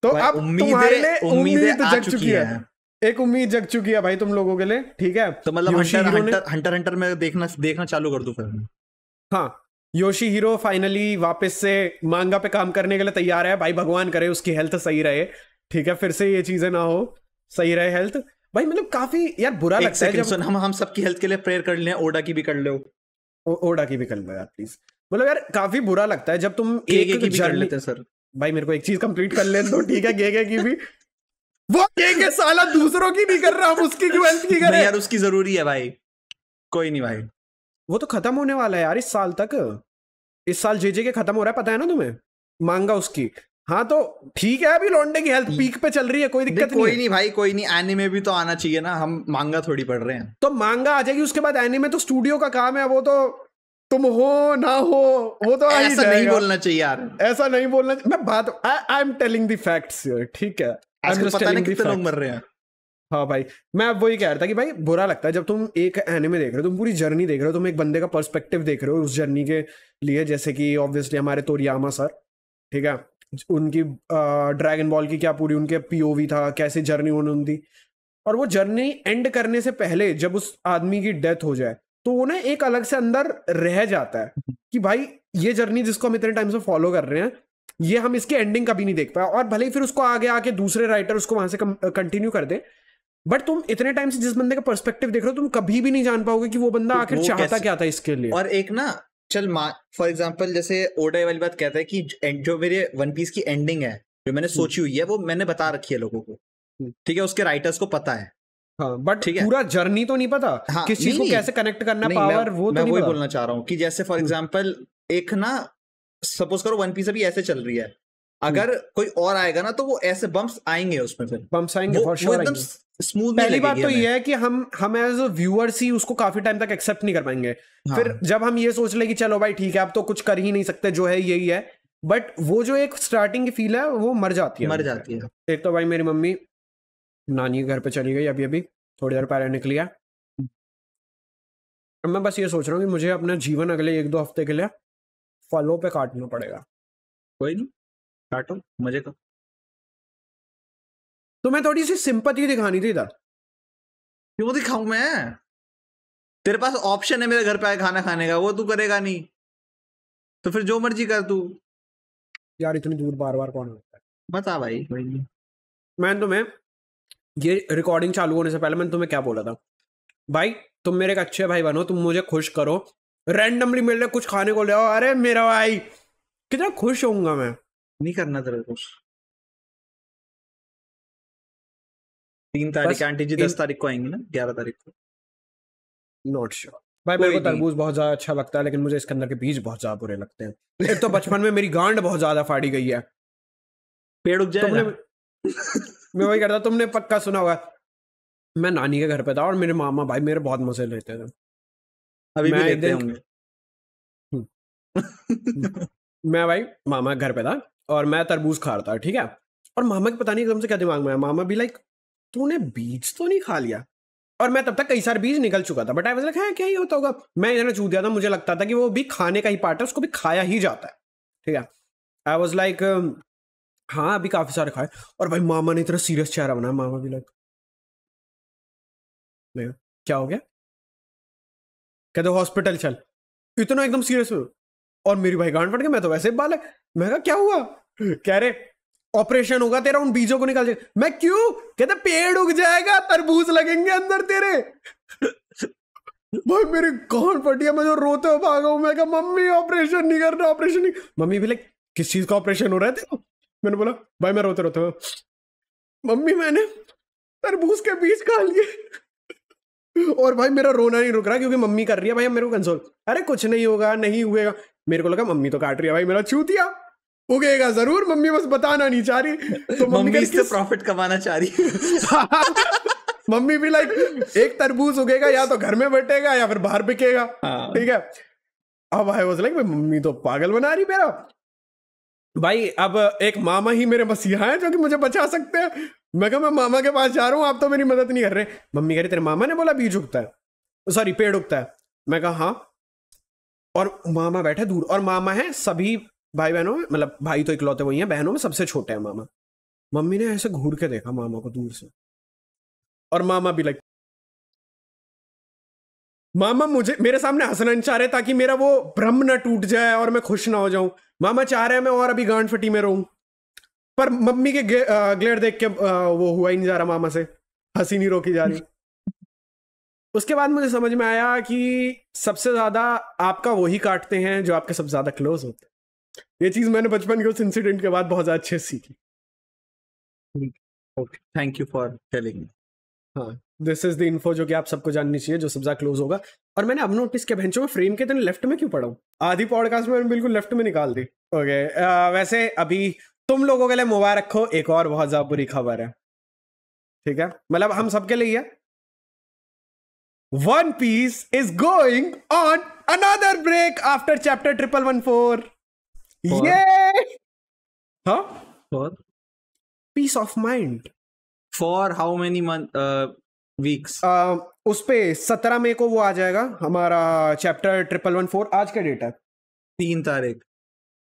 तो अब तुम्हारे लिए उम्मीद जग चुकी है। एक उम्मीद जग चुकी है भाई तुम लोगों के लिए, ठीक है। तो मतलब हंटर में देखना चालू कर दो फिर। हाँ, योशिहिरो फाइनली वापस से मांगा पे काम करने के लिए तैयार है भाई। भगवान करे उसकी हेल्थ सही रहे, ठीक है, फिर से ये चीजें ना हो, सही रहे हेल्थ भाई। मतलब काफी यार बुरा लगता है जब हम सबकी हेल्थ के लिए प्रेयर कर लें, ओडा की भी कर लो, ओडा की भी कर लो यार प्लीज। मतलब यार काफी बुरा लगता है जब तुम एक की भी कर लेते हैं सर। भाई मेरे को एक चीज कंप्लीट कर लेने दो, ठीक है। गेगे की भी, वो गेगे साला दूसरों की नहीं कर रहा, हम उसकी क्यों हेल्प की करें यार? उसकी जरूरी है भाई। कोई नहीं भाई, वो तो खत्म होने वाला है यार इस साल तक। इस साल जेजे के खत्म हो रहा है, पता है ना तुम्हें, मांगा उसकी। हाँ तो ठीक है, अभी लौंडे की हेल्थ पीक पे चल रही है, कोई दिक्कत नहीं। कोई नहीं भाई, कोई नहीं, एनीमे भी तो आना चाहिए ना, हम मांगा थोड़ी पढ़ रहे हैं। तो मांगा आ जाएगी, उसके बाद एनीमे तो स्टूडियो का काम है, वो तो तुम हो ना हो, वो तो ऐसा नहीं बोलना चाहिए यार, ऐसा नहीं बोलना। मैं बात I am telling the facts, ठीक है। आजकल पता नहीं कितने लोग मर रहे हैं। हाँ भाई, मैं अब वही कह रहा था कि भाई बुरा लगता है जब तुम एक एनिमे देख रहे हो, तुम पूरी जर्नी देख रहे हो, तुम एक बंदे का पर्सपेक्टिव देख रहे हो उस जर्नी के लिए। जैसे कि ऑब्वियसली हमारे तोरियामा सर, ठीक है, उनकी ड्रैगन बॉल की क्या पूरी उनके पीओवी था, कैसे जर्नी उन्होंने दी। और वो जर्नी एंड करने से पहले जब उस आदमी की डेथ हो जाए तो वो ना एक अलग से अंदर रह जाता है कि भाई ये जर्नी जिसको हम इतने टाइम से फॉलो कर रहे हैं, ये हम इसकी एंडिंग कभी नहीं देख पाए। और भले ही फिर उसको आगे आके दूसरे राइटर उसको वहां से कंटिन्यू कर दे, बट तुम इतने टाइम से जिस बंदे का पर्सपेक्टिव देख रहे हो, तुम कभी भी नहीं जान पाओगे कि वो बंदा आखिर चाहता क्या था इसके लिए। और एक ना, चल फॉर एग्जांपल जैसे ओडा वाली बात कहता है कि जो मेरे वन पीस की एंडिंग है जो मैंने सोची हुई है वो मैंने बता रखी है लोगों को, ठीक है, उसके राइटर्स को पता है। हाँ, बट पूरा जर्नी तो नहीं पता। हाँ, किस चीज को कैसे कनेक्ट करना, पावर, वो तो नहीं वही बोलना चाह रहा हूँ कि जैसे फॉर एग्जांपल एक ना, सपोज करो वन पीस अभी ऐसे चल रही है, अगर कोई और आएगा ना तो वो ऐसे बम्प्स आएंगे उसमें, फिर बम्प्स आएंगे फॉर श्योर, एकदम स्मूथ। पहली बात तो ये है कि हम एज अ व्यूअर्स ही उसको काफी टाइम तक एक्सेप्ट नहीं कर पाएंगे। हाँ। फिर जब हम ये सोच ले कि चलो भाई ठीक है अब तो कुछ कर ही नहीं सकते, जो है यही है, बट वो जो एक स्टार्टिंग की फील है वो मर जाती है। एक तो भाई मेरी मम्मी नानी के घर पे चली गई अभी थोड़ी देर पहले निकली है। मैं बस ये सोच रहा हूँ कि मुझे अपना जीवन अगले 1-2 हफ्ते के लिए फलों पे काटना पड़ेगा। कोई नहीं, काटो, मजे का। तो मैं थोड़ी सी सिंपैथी दिखानी थी इधर। क्यों दिखाऊं मैं? तेरे पास ऑप्शन है मेरे घर पे आए खाना खाने का, वो तू करेगा नहीं तो फिर जो मर्जी कर तू। यार इतनी दूर बार बार कौन आता है? बता भाई। कोई नहीं, मैं तुम्हें ये रिकॉर्डिंग चालू होने से पहले मैंने तुम्हें क्या बोला था, भाई तुम मेरे एक अच्छे भाई बनो, तुम मुझे खुश करो, रैंडमली मेरे लिए कुछ खाने को ले आओ। अरे मेरा भाई कितना खुश होऊंगा मैं। नहीं करना तेरे कुछ। 3 तारीख आंटी जी 10 तारीख को आएंगी ना, 11 तारीख को। नॉट श्योर भाई, मेरे को तरबूज बहुत ज्यादा अच्छा लगता है, लेकिन मुझे इसके अंदर के बीज बहुत ज्यादा बुरे लगते हैं। एक तो बचपन में मेरी गांड बहुत ज्यादा फाड़ी गई है। पेड़ उग जाएगा। मैं वही करता, तुमने पक्का सुना होगा, मैं नानी के घर पे था और मेरे मामा भाई मेरे बहुत मजे लेते थे। अभी भी लेते होंगे। मैं भाई मामा के घर पे था और मैं तरबूज खा रहा था, ठीक है, और मामा के पता नहीं एकदम से क्या दिमाग में आया, मामा भी लाइक तूने बीज तो नहीं खा लिया? और मैं तब तक कई सारे बीज निकल चुका था, बट आई वाज लाइक क्या ही होता होगा। मैं इधर चूक दिया था, मुझे लगता था कि वो भी खाने का ही पार्ट है, उसको भी खाया ही जाता है, ठीक है। आई वाज लाइक हाँ अभी काफी सारे खाए। और भाई मामा ने इतना सीरियस चेहरा बनाया, मामा भी लाइक क्या हो गया, कहते हॉस्पिटल चल, इतना एकदम सीरियस। और मेरी भाई गांड फट गई, मैं तो वैसे बालक, मैं कहा क्या हुआ, कह रहे ऑपरेशन होगा तेरा, उन बीजों को निकाल जाएगा। मैं क्यों, कहते पेड़ उग जाएगा, तरबूज लगेंगे अंदर तेरे। भाई मेरी गांड फटी है, मैं जो रोते हुए भागा हूं। मैं कहा मम्मी ऑपरेशन नहीं करना, ऑपरेशन नहीं। मम्मी भी लाइक किस चीज का ऑपरेशन हो रहा है तेरे? मैंने बोला भाई मैं रोते रोते मम्मी मैंने तरबूज के बीज खा लिए। और भाई मेरा रोना नहीं रुक रहा क्योंकि मम्मी कर रही है भाई मेरे को कंसोल, अरे कुछ नहीं होगा, नहीं हुएगा। मेरे को लगा मम्मी तो काट रही है भाई मेरा चूतिया। उगेगा जरूर, मम्मी बस बताना नहीं चाह रही। तो मम्मी इससे प्रॉफिट कमाना चाह रही। मम्मी भी लाइक एक तरबूज उगेगा या तो घर में बटेगा या फिर बाहर बिकेगा, ठीक है। अब आई वाज लाइक मम्मी तो पागल बना रही मेरा भाई। अब एक मामा ही मेरे मसीहा हैं जो कि मुझे बचा सकते हैं। मैं कहा मैं मामा के पास जा रहा हूँ, आप तो मेरी मदद नहीं कर रहे। मम्मी कह रही तेरे मामा ने बोला बीज उगता है, सॉरी पेड़ उगता है। मैं कहा हाँ। और मामा बैठे दूर, और मामा है सभी भाई बहनों में, मतलब भाई तो इकलौते वही हैं, बहनों में सबसे छोटे हैं मामा। मम्मी ने ऐसे घूर के देखा मामा को दूर से, और मामा भी लाइक, मामा मुझे मेरे सामने हंसना नहीं चाह रहे ताकि मेरा वो भ्रम न टूट जाए और मैं खुश ना हो जाऊं। मामा चाह रहे हैं मैं और अभी गांड फटी में रहूं, पर मम्मी के ग्लेयर देख के वो हुआ ही नहीं जा रहा, मामा से हंसी नहीं रोकी जा रही। उसके बाद मुझे समझ में आया कि सबसे ज्यादा आपका वही काटते हैं जो आपके सबसे ज्यादा क्लोज होते हैं। ये चीज मैंने बचपन के उस इंसिडेंट के बाद बहुत ज्यादा अच्छे से सीखी। Okay, thank you for telling me. हाँ, दिस इज द इन्फो जो कि आप सबको जाननी चाहिए, जो सबसे ज्यादा क्लोज होगा। और मैंने अब नोटिस किया बेंचों में फ्रेम के इतने लेफ्ट में क्यों पढ़ा हूं। आधी पॉडकास्ट में मैंने बिल्कुल लेफ्ट में निकाल दी। ओके, वैसे अभी तुम लोगों के लिए मुबारक हो, एक और बहुत ज्यादा बुरी खबर है, ठीक है, मतलब हम सबके लिए है। One Piece is going on another break after chapter 1114. Yay! Huh? For Peace of mind. For how many weeks? उस पे 17 मई को वो आ जाएगा हमारा चैप्टर 1114। आज का डेट है 3 तारीख।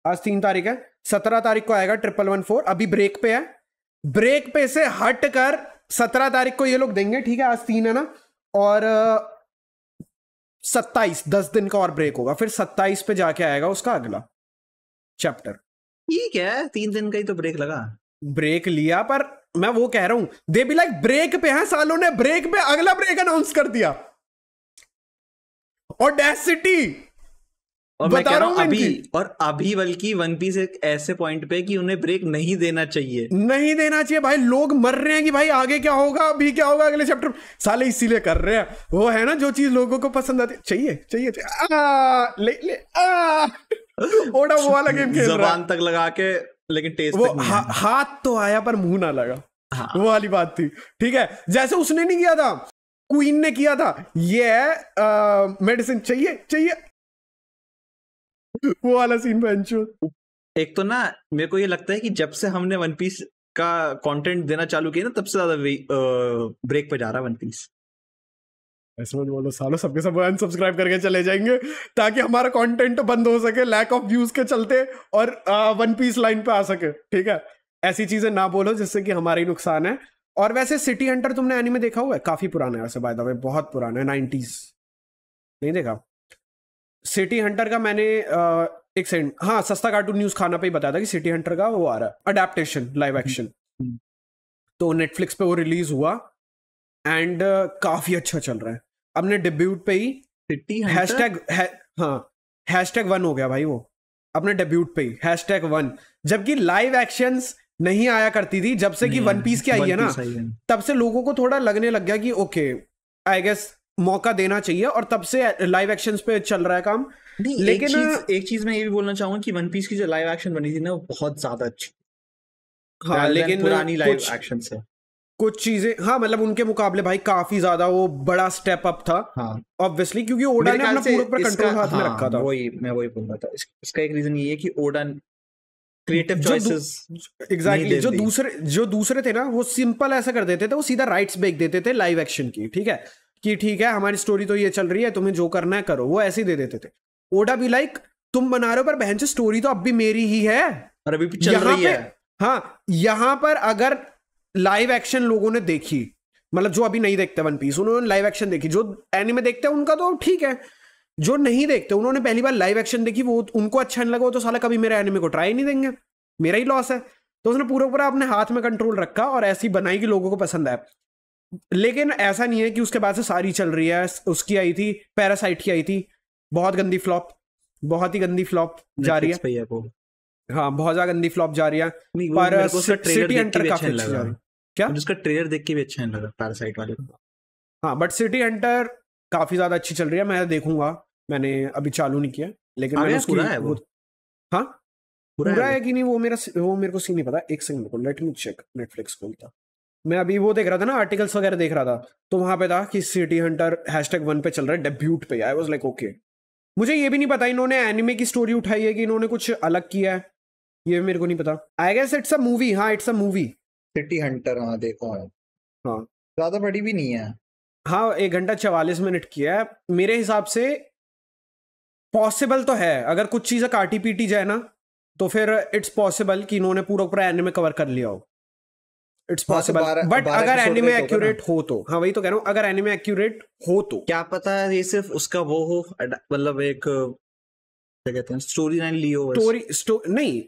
आज 3 तारीख है, 17 तारीख को आएगा 1114। अभी ब्रेक पे है, ब्रेक पे से हट कर 17 तारीख को ये लोग देंगे, ठीक है। आज 3 है ना, और 27, 10 दिन का और ब्रेक होगा, फिर 27 पे जाके आएगा उसका अगला चैप्टर। ठीक है, 3 दिन का ही तो ब्रेक लगा। ब्रेक लिया, पर मैं वो कह रहा हूं दे भी लाइक ब्रेक पे है, सालों ने ब्रेक पे अगला ब्रेक अनाउंस कर दिया। ऑडेसिटी। और मैं कह रहा हूं अभी बल्कि वन पीस एक ऐसे पॉइंट पे कि उन्हें ब्रेक नहीं देना चाहिए, नहीं देना चाहिए भाई। लोग मर रहे हैं कि भाई आगे क्या होगा, अभी क्या होगा अगले चैप्टर। साले इसीलिए कर रहे हैं, वो है ना जो चीज लोगों को पसंद आती चाहिए चाहिए, ले ओड़ा वो वाला गेम खेल रहा है, जबान तक लगा के, लेकिन टेस्ट वो तक नहीं हाथ तो आया पर मुंह ना लगा। हाँ। वो वाली बात थी, ठीक है। जैसे उसने नहीं किया था, क्वीन ने किया था, ये मेडिसिन चाहिए चाहिए, वो वाला सीन बेंचो। एक तो ना मेरे को ये लगता है कि जब से हमने वन पीस का कंटेंट देना चालू किया ना, तब से ज्यादा ब्रेक पे जा रहा है वन पीस। ऐसे मत बोलो सालों, सबके सब अनसब्सक्राइब करके चले जाएंगे ताकि हमारा कंटेंट बंद हो सके लैक ऑफ व्यूज के चलते, और वन पीस लाइन पे आ सके, ठीक है। ऐसी चीजें ना बोलो जिससे कि हमारा ही नुकसान है। और वैसे सिटी हंटर तुमने एनीमे देखा हुआ है? काफी पुराना है वैसे, बाय द वे बहुत पुराना है, 90s। नहीं देखा सिटी हंटर का? मैंने एक सेकंड, हाँ, सस्ता कार्टून न्यूज खाना पे ही बताया था कि सिटी हंटर का वो आ रहा है अडेप्टेशन लाइव एक्शन। तो नेटफ्लिक्स पे वो रिलीज हुआ एंड काफी अच्छा चल रहा है। अपने डेब्यूट पे ही #1 हो गया भाई वो, अपने डेब्यूट पे ही #1। जबकि लाइव एक्शंस नहीं आया करती थी, जब से कि वन पीस की आई है ना, तब से लोगों को थोड़ा लगने लग गया कि ओके आई गेस मौका देना चाहिए, और तब से लाइव एक्शंस पे चल रहा है काम। लेकिन एक चीज मैं ये भी बोलना चाहूंगा कि वन पीस की जो लाइव एक्शन बनी थी ना, वो बहुत ज्यादा अच्छी। हाँ, लेकिन पुरानी लाइव एक्शन से कुछ चीजें, हाँ, मतलब उनके मुकाबले भाई काफी ज्यादा वो बड़ा स्टेप अप था, ऑब्वियसली, क्योंकि ओडा ने अपना पूरा कंट्रोल हाथ में रखा था। मैं वही बोल रहा था, इसका एक रीजन ये है कि ओडा क्रिएटिव चॉइसेस, एग्जैक्टली, जो दूसरे थे ना, वो सिंपल ऐसा कर देते थे, वो सीधा राइट्स बेच देते थे लाइव एक्शन की, ठीक है, कि ठीक है हमारी स्टोरी तो ये चल रही है, तुम्हें जो करना है करो, वो ऐसे ही दे देते थे। ओडा भी लाइक तुम बना रहे हो पर बहन से स्टोरी तो अब भी मेरी ही है, और अभी भी चल रही है। हाँ, यहां पर अगर लाइव एक्शन लोगों ने देखी, मतलब जो अभी नहीं देखते वन पीस, उन्होंने लाइव एक्शन देखी, जो एनिमे देखते हैं उनका तो ठीक है, जो नहीं देखते उन्होंने पहली बार लाइव एक्शन देखी, वो उनको अच्छा नहीं लगा, वो तो साला कभी मेरे एनिमे को ट्राई नहीं देंगे, मेरा ही लॉस है। तो उसने पूरा अपने हाथ में कंट्रोल रखा और ऐसी बनाई कि लोगों को पसंद आए। लेकिन ऐसा नहीं है कि उसके बाद से सारी चल रही है। उसकी आई थी पैरासाइट की, आई थी बहुत गंदी फ्लॉप, बहुत ही गंदी फ्लॉप जा रही है। हाँ, बहुत ज्यादा गंदी फ्लॉप जा रही है। पर सिटी हंटर काफी अच्छी जा रही है। क्या उसका ट्रेलर देख के भी अच्छा नहीं लगा पैरासाइट वाले। हाँ, बट सिटी हंटर काफी ज्यादा अच्छी चल रही है, मैं देखूंगा, मैंने अभी चालू नहीं किया, लेकिन मैंने पूरा है वो। हाँ, पूरा है कि नहीं वो मेरे को सीन नहीं पता। एक सेकंड को लेट मी चेक। नेटफ्लिक्स खोलता मैं अभी वो देख रहा था ना, आर्टिकल्स वगैरह देख रहा था, तो वहां पे था कि सिटी हंटर #1 पे चल रहा है, डेब्यूट पे। I was like okay. मुझे ये भी नहीं पता इन्होंने एनिमे की स्टोरी उठाई है कि इन्होंने कुछ अलग किया है, ये मेरे को नहीं पता। I guess it's a movie. हाँ it's a movie. City Hunter, हाँ देखो है। हाँ ज्यादा बड़ी भी नहीं है। हाँ 1 घंटा 44 मिनट की है। मेरे हिसाब से पॉसिबल तो है, अगर कुछ चीजें काटी पीटी जाए ना तो फिर इट्स पॉसिबल कि इन्होंने पूरा पूरा एनिमे कवर कर लिया हो। इट्स पॉसिबल, बट अगर एनिमे एक्यूरेट हो तो। हाँ वही तो कह रहा हूँ, अगर एनिमे एक्यूरेट हो तो। क्या पता ये सिर्फ उसका वो हो, मतलब एक क्या कहते हैं, स्टोरी लाइन ली हो। नहीं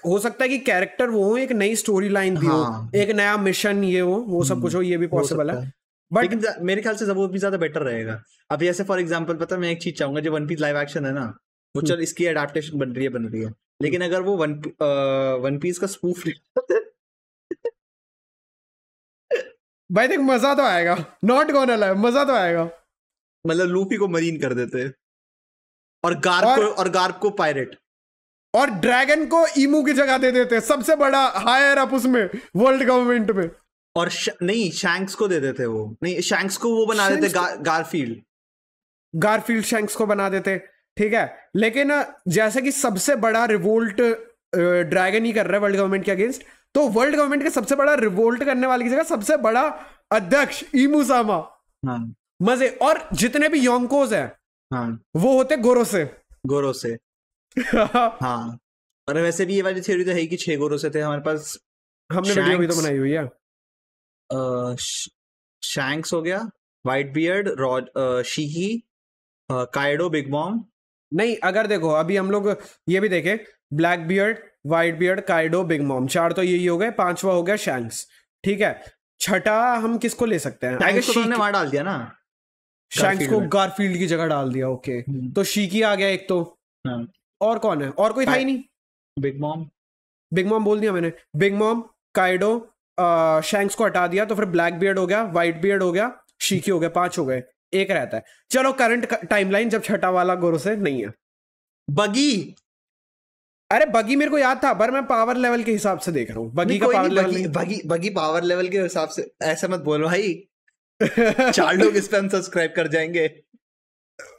हो सकता है कि कैरेक्टर वो हो, एक नई स्टोरी लाइन दी हो, एक नया मिशन ये हो, वो सब कुछ हो, ये भी पॉसिबल है। बट मेरे ख्याल से वो भी ज्यादा बेटर रहेगा। अब जैसे फॉर एग्जांपल पता है, मैं एक चीज चाहूंगा, जो वन पीस लाइव एक्शन है ना, वो चल इसकी एडाप्टेशन बन रही है, लेकिन अगर वो वन पीस का स्पूफ भाई देख मजा तो आएगा, नॉट गोना लाई, मजा तो आएगा। मतलब लूफी को मरीन कर देते और गार्प को पायरेट, और ड्रैगन को ईमू की जगह दे देते, सबसे बड़ा हायर अप उसमें वर्ल्ड गवर्नमेंट में। और नहीं शैंक्स को दे देते, वो नहीं शैंक्स को वो बना देते गारफील्ड शैंक्स को बना देते, ठीक है। लेकिन जैसे कि सबसे बड़ा रिवोल्ट ड्रैगन ही कर रहा है वर्ल्ड गवर्नमेंट के अगेंस्ट, तो वर्ल्ड गवर्नमेंट के सबसे बड़ा रिवोल्ट करने वाले की जगह सबसे बड़ा अध्यक्ष ईमूसामा। हाँ। मजे। और जितने भी योंकोज हैं, हाँ, वो होते गोरो से। हाँ। और वैसे भी ये वाली थ्योरी तो है कि 6 गोरो से थे हमारे पास। हमने वीडियो भी तो बनाई हुई है। शैंक्स हो गया, white beard, शीकी, Kaido, big mom. नहीं अगर देखो अभी हम लोग ये भी देखे, black beard, white beard, Kaido, big mom, 4 तो यही हो गए, 5वां हो गया शैंक्स, ठीक है। छठा हम किसको ले सकते हैं? शैंक्स को वहां डाल दिया ना, शैंक्स को गारफील्ड की जगह डाल दिया, ओके। तो शीकी आ गया एक तो। हाँ। और कौन है? और कोई था ही नहीं। बिग मॉम बोल दिया मैंने। बिग मॉम, काइडो, शैंक्स को हटा दिया, तो फिर ब्लैक बियर्ड हो गया, व्हाइट बियर्ड हो गया, शीकी हो गया, 5 हो गए, एक रहता है। चलो करंट टाइमलाइन जब छठा वाला गोरो से नहीं है। बगी। अरे बगी मेरे को याद था, पर मैं पावर लेवल के हिसाब से देख रहा हूँ। बगी का पावर लेवल, बगी पावर लेवल के हिसाब से ऐसा मत बोलो भाई। 4 लोग इस पे अनसब्सक्राइब कर जाएंगे।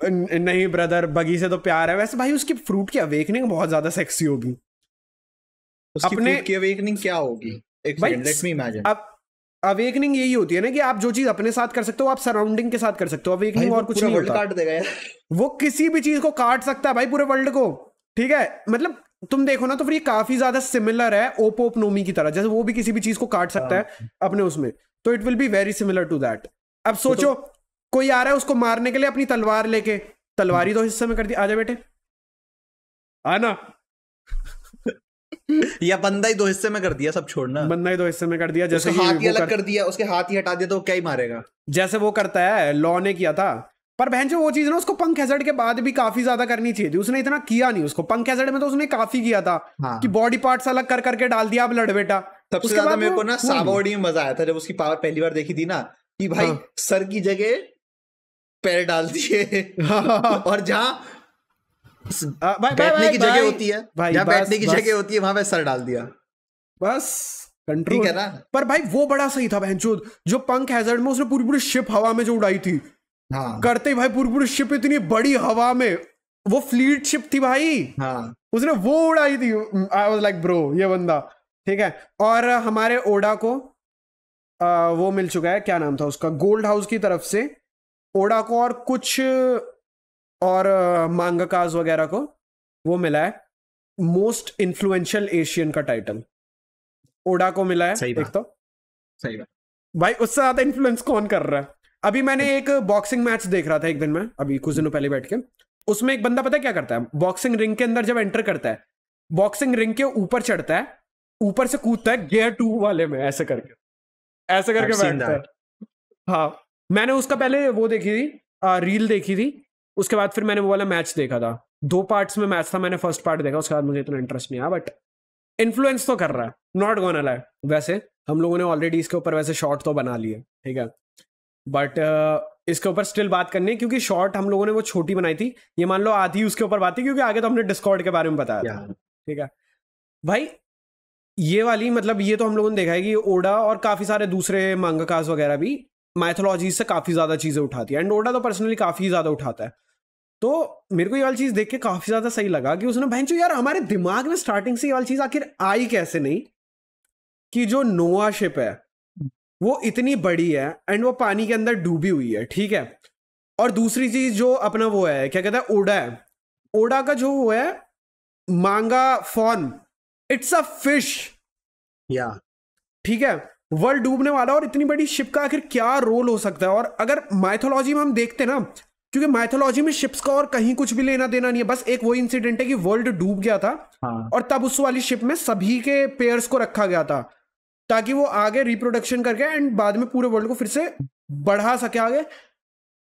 नहीं ब्रदर, बगी से तो प्यार है। वैसे भाई उसकी फ्रूट की अवेकनिंग बहुत ज्यादा सेक्सी होगी। उसकी फ्रूट की अवेकनिंग क्या होगी? एक सेकंड, लेट मी इमेजिन। अब अवेकनिंग यही होती है ना कि आप जो चीज अपने साथ कर सकते हो आप सराउंडिंग के साथ कर सकते हो। अवेकनिंग और कुछ नहीं होता। काट देगा यार वो, किसी भी चीज को काट सकता है भाई, पूरे वर्ल्ड को, ठीक है। मतलब तुम देखो ना तो फिर ये काफी ज्यादा सिमिलर है ओपोपनोमी की तरह, जैसे वो भी किसी भी चीज को काट सकता है अपने उसमें, तो it will be very similar to that. अब सोचो कोई आ रहा है उसको मारने के लिए अपनी तलवार लेके, तलवारी तो हिस्से में कर दी, आजा बेटे आना। या बंदा ही 2 हिस्से में कर दिया, सब छोड़ना, बंदा ही 2 हिस्से में कर दिया, जैसे हाथ ही अलग कर दिया, उसके हाथ ही हटा दिया तो क्या ही मारेगा, जैसे वो करता है, लॉ ने किया था। पर बहन जो वो चीज ना उसको पंक हैजर्ड के बाद भी काफी ज्यादा करनी चाहिए थी, उसने इतना किया नहीं। उसको पंक हैजर्ड में तो उसने काफी किया था। हाँ। कि बॉडी पार्ट्स अलग कर करके डाल दिया, अब लड़ बेटा। सबसे ज्यादा मेरे को ना साबोडी में मजा आया था जब उसकी पावर पहली बार देखी थी ना, कि भाई हाँ। सर की जगह पैर डाल दिए। और जहां बैठने की जगह होती है, जहां बैठने की जगह होती है वहां पे सर डाल दिया, बस कंट्रोल है ना। पर भाई वो बड़ा सही था बहन जो पंक हैजर्ड में उसने पूरी पूरी शिप हवा में जो उड़ाई थी। हाँ। करते ही भाई पूरी पूरी शिप इतनी बड़ी हवा में, वो फ्लीट शिप थी भाई। हाँ। उसने वो उड़ाई थी। आई वाज लाइक ब्रो ये बंदा ठीक है। और हमारे ओडा को वो मिल चुका है, क्या नाम था उसका, गोल्ड हाउस की तरफ से ओडा को और कुछ और मांगाकाज वगैरह को वो मिला है मोस्ट इन्फ्लुएंशियल एशियन का टाइटल। ओडा को मिला है। एक तो सही बात भाई, उससे ज्यादा इन्फ्लुएंस कौन कर रहा है? अभी मैंने एक बॉक्सिंग मैच देख रहा था एक दिन में, अभी कुछ दिनों पहले बैठ के। उसमें एक बंदा पता है क्या करता है, बॉक्सिंग रिंग के अंदर जब एंटर करता है, बॉक्सिंग रिंग के ऊपर चढ़ता है, ऊपर से कूदता है गियर 2 वाले में, ऐसे करके बैठता है। हाँ, मैंने उसका पहले वो देखी थी, रील देखी थी, उसके बाद फिर मैंने वो वाला मैच देखा था। 2 पार्ट्स में मैच था, मैंने फर्स्ट पार्ट देखा, उसके बाद मुझे इतना इंटरेस्ट नहीं आया, बट इन्फ्लुएंस तो कर रहा है, नॉट गोना लाई। वैसे हम लोगों ने ऑलरेडी इसके ऊपर वैसे शॉर्ट तो बना लिए, ठीक है, बट इसके ऊपर स्टिल बात करनी है, क्योंकि शॉर्ट हम लोगों ने वो छोटी बनाई थी, ये मान लो आधी उसके ऊपर बात थी, क्योंकि आगे तो हमने डिस्कॉर्ड के बारे में बताया था, ठीक है। भाई ये वाली मतलब ये तो हम लोगों ने देखा है कि ओडा और काफी सारे दूसरे मांगाकास वगैरह भी माइथोलॉजी से काफी ज्यादा चीजें उठाती है, एंड ओडा तो पर्सनली काफी ज्यादा उठाता है। तो मेरे को ये वाली चीज देख के काफी ज्यादा सही लगा कि उसने भैंचो यार हमारे दिमाग में स्टार्टिंग से ये वाली चीज आखिर आई कैसे नहीं कि जो नोआ शिप है वो इतनी बड़ी है एंड वो पानी के अंदर डूबी हुई है, ठीक है। और दूसरी चीज जो अपना वो है क्या कहता है ओडा है, ओडा का जो वो है मांगा फॉन, इट्स अ फिश, या ठीक है। वर्ल्ड डूबने वाला और इतनी बड़ी शिप का आखिर क्या रोल हो सकता है। और अगर माइथोलॉजी में हम देखते ना, क्योंकि माइथोलॉजी में शिप्स का और कहीं कुछ भी लेना देना नहीं है, बस एक वो इंसिडेंट है कि वर्ल्ड डूब गया था और तब उस वाली शिप में सभी के पेयर्स को रखा गया था ताकि वो आगे रिप्रोडक्शन करके एंड बाद में पूरे वर्ल्ड को फिर से बढ़ा सके आगे।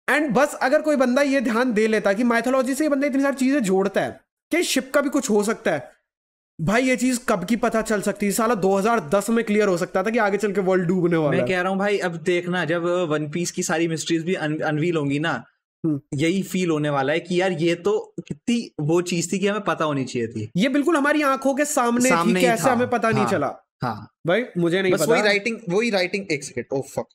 एंड बस अगर कोई बंदा ये ध्यान दे लेता कि माइथोलॉजी से ये बंदा इतनी सारी चीजें जोड़ता है कि शिप का भी कुछ हो सकता है, भाई ये चीज कब की पता चल सकती है, साला 2010 में क्लियर हो सकता था कि आगे चल के वर्ल्ड डूबने वाला है। मैं कह रहा हूँ भाई अब देखना जब वन पीस की सारी मिस्ट्रीज भी अनवील होंगी ना, यही फील होने वाला है कि यार ये तो कितनी वो चीज थी कि हमें पता होनी चाहिए थी। ये बिल्कुल हमारी आंखों के सामने थी, कैसे हमें पता नहीं चला। हाँ भाई मुझे नहीं बस पता। वही राइटिंग एक सेकंड, ओह फक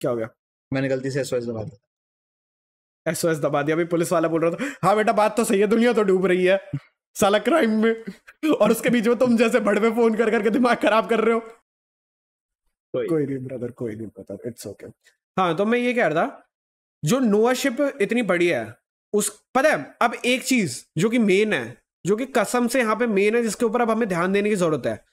क्या हो गया, मैंने गलती से एसओएस दबा दिया। एसओएस दबा दिया, अभी पुलिस वाला बोल रहा था हाँ बेटा बात तो सही है, दुनिया तो डूब रही है साला क्राइम में, और उसके बीच में तुम जैसे बड़वे फोन कर करके दिमाग खराब कर रहे हो। कोई नहीं ब्रदर, कोई नहीं पता, इट्स ओके। हाँ तो मैं ये कह रहा था जो नोआ शिप इतनी बड़ी है उस पता है अब एक चीज जो कि मेन है, जो कि कसम से यहाँ पे मेन है, जिसके ऊपर अब हमें ध्यान देने की जरूरत है।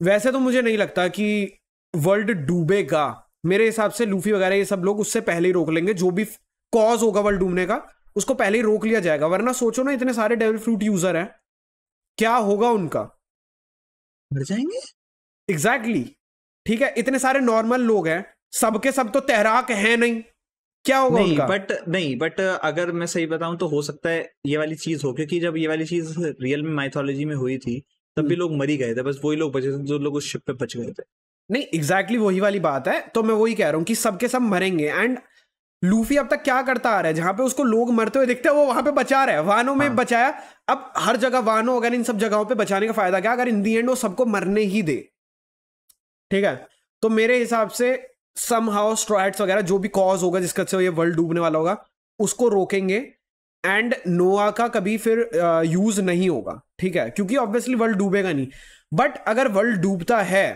वैसे तो मुझे नहीं लगता कि वर्ल्ड डूबेगा, मेरे हिसाब से लूफी वगैरह ये सब लोग उससे पहले ही रोक लेंगे, जो भी कॉज होगा वर्ल्ड डूबने का उसको पहले ही रोक लिया जाएगा। वरना सोचो ना इतने सारे डेविल फ्रूट यूजर हैं, क्या होगा उनका, मर जाएंगे। एग्जैक्टली ठीक है, इतने सारे नॉर्मल लोग हैं, सबके सब तो तैराक है नहीं, क्या होगा नहीं, उनका। बट अगर मैं सही बताऊं तो हो सकता है ये वाली चीज हो, क्योंकि जब ये वाली चीज रियल में माइथोलॉजी में हुई थी तब भी लोग मर ही गए थे, बस वही लोग बचे थे जो लोग उस शिप पे बच गए थे। नहीं एग्जैक्टली वही वाली बात है, तो मैं वही कह रहा हूं कि सबके सब मरेंगे। एंड लूफी अब तक क्या करता आ रहा है, जहां पे उसको लोग मरते हुए दिखते हैं वो वहां पे बचा रहा है, वानों में बचाया। अब हर जगह वानों अगर इन सब जगहों पे बचाने का फायदा क्या, अगर इन दी एंड वो सबको मरने ही दे, ठीक है। तो मेरे हिसाब से समहाउ स्ट्रॉ हैट्स वगैरह जो भी कॉज होगा जिसका से ये वर्ल्ड डूबने वाला होगा उसको रोकेंगे एंड नोआ का कभी फिर यूज नहीं होगा, ठीक है, क्योंकि ऑब्वियसली वर्ल्ड डूबेगा नहीं। बट अगर वर्ल्ड डूबता है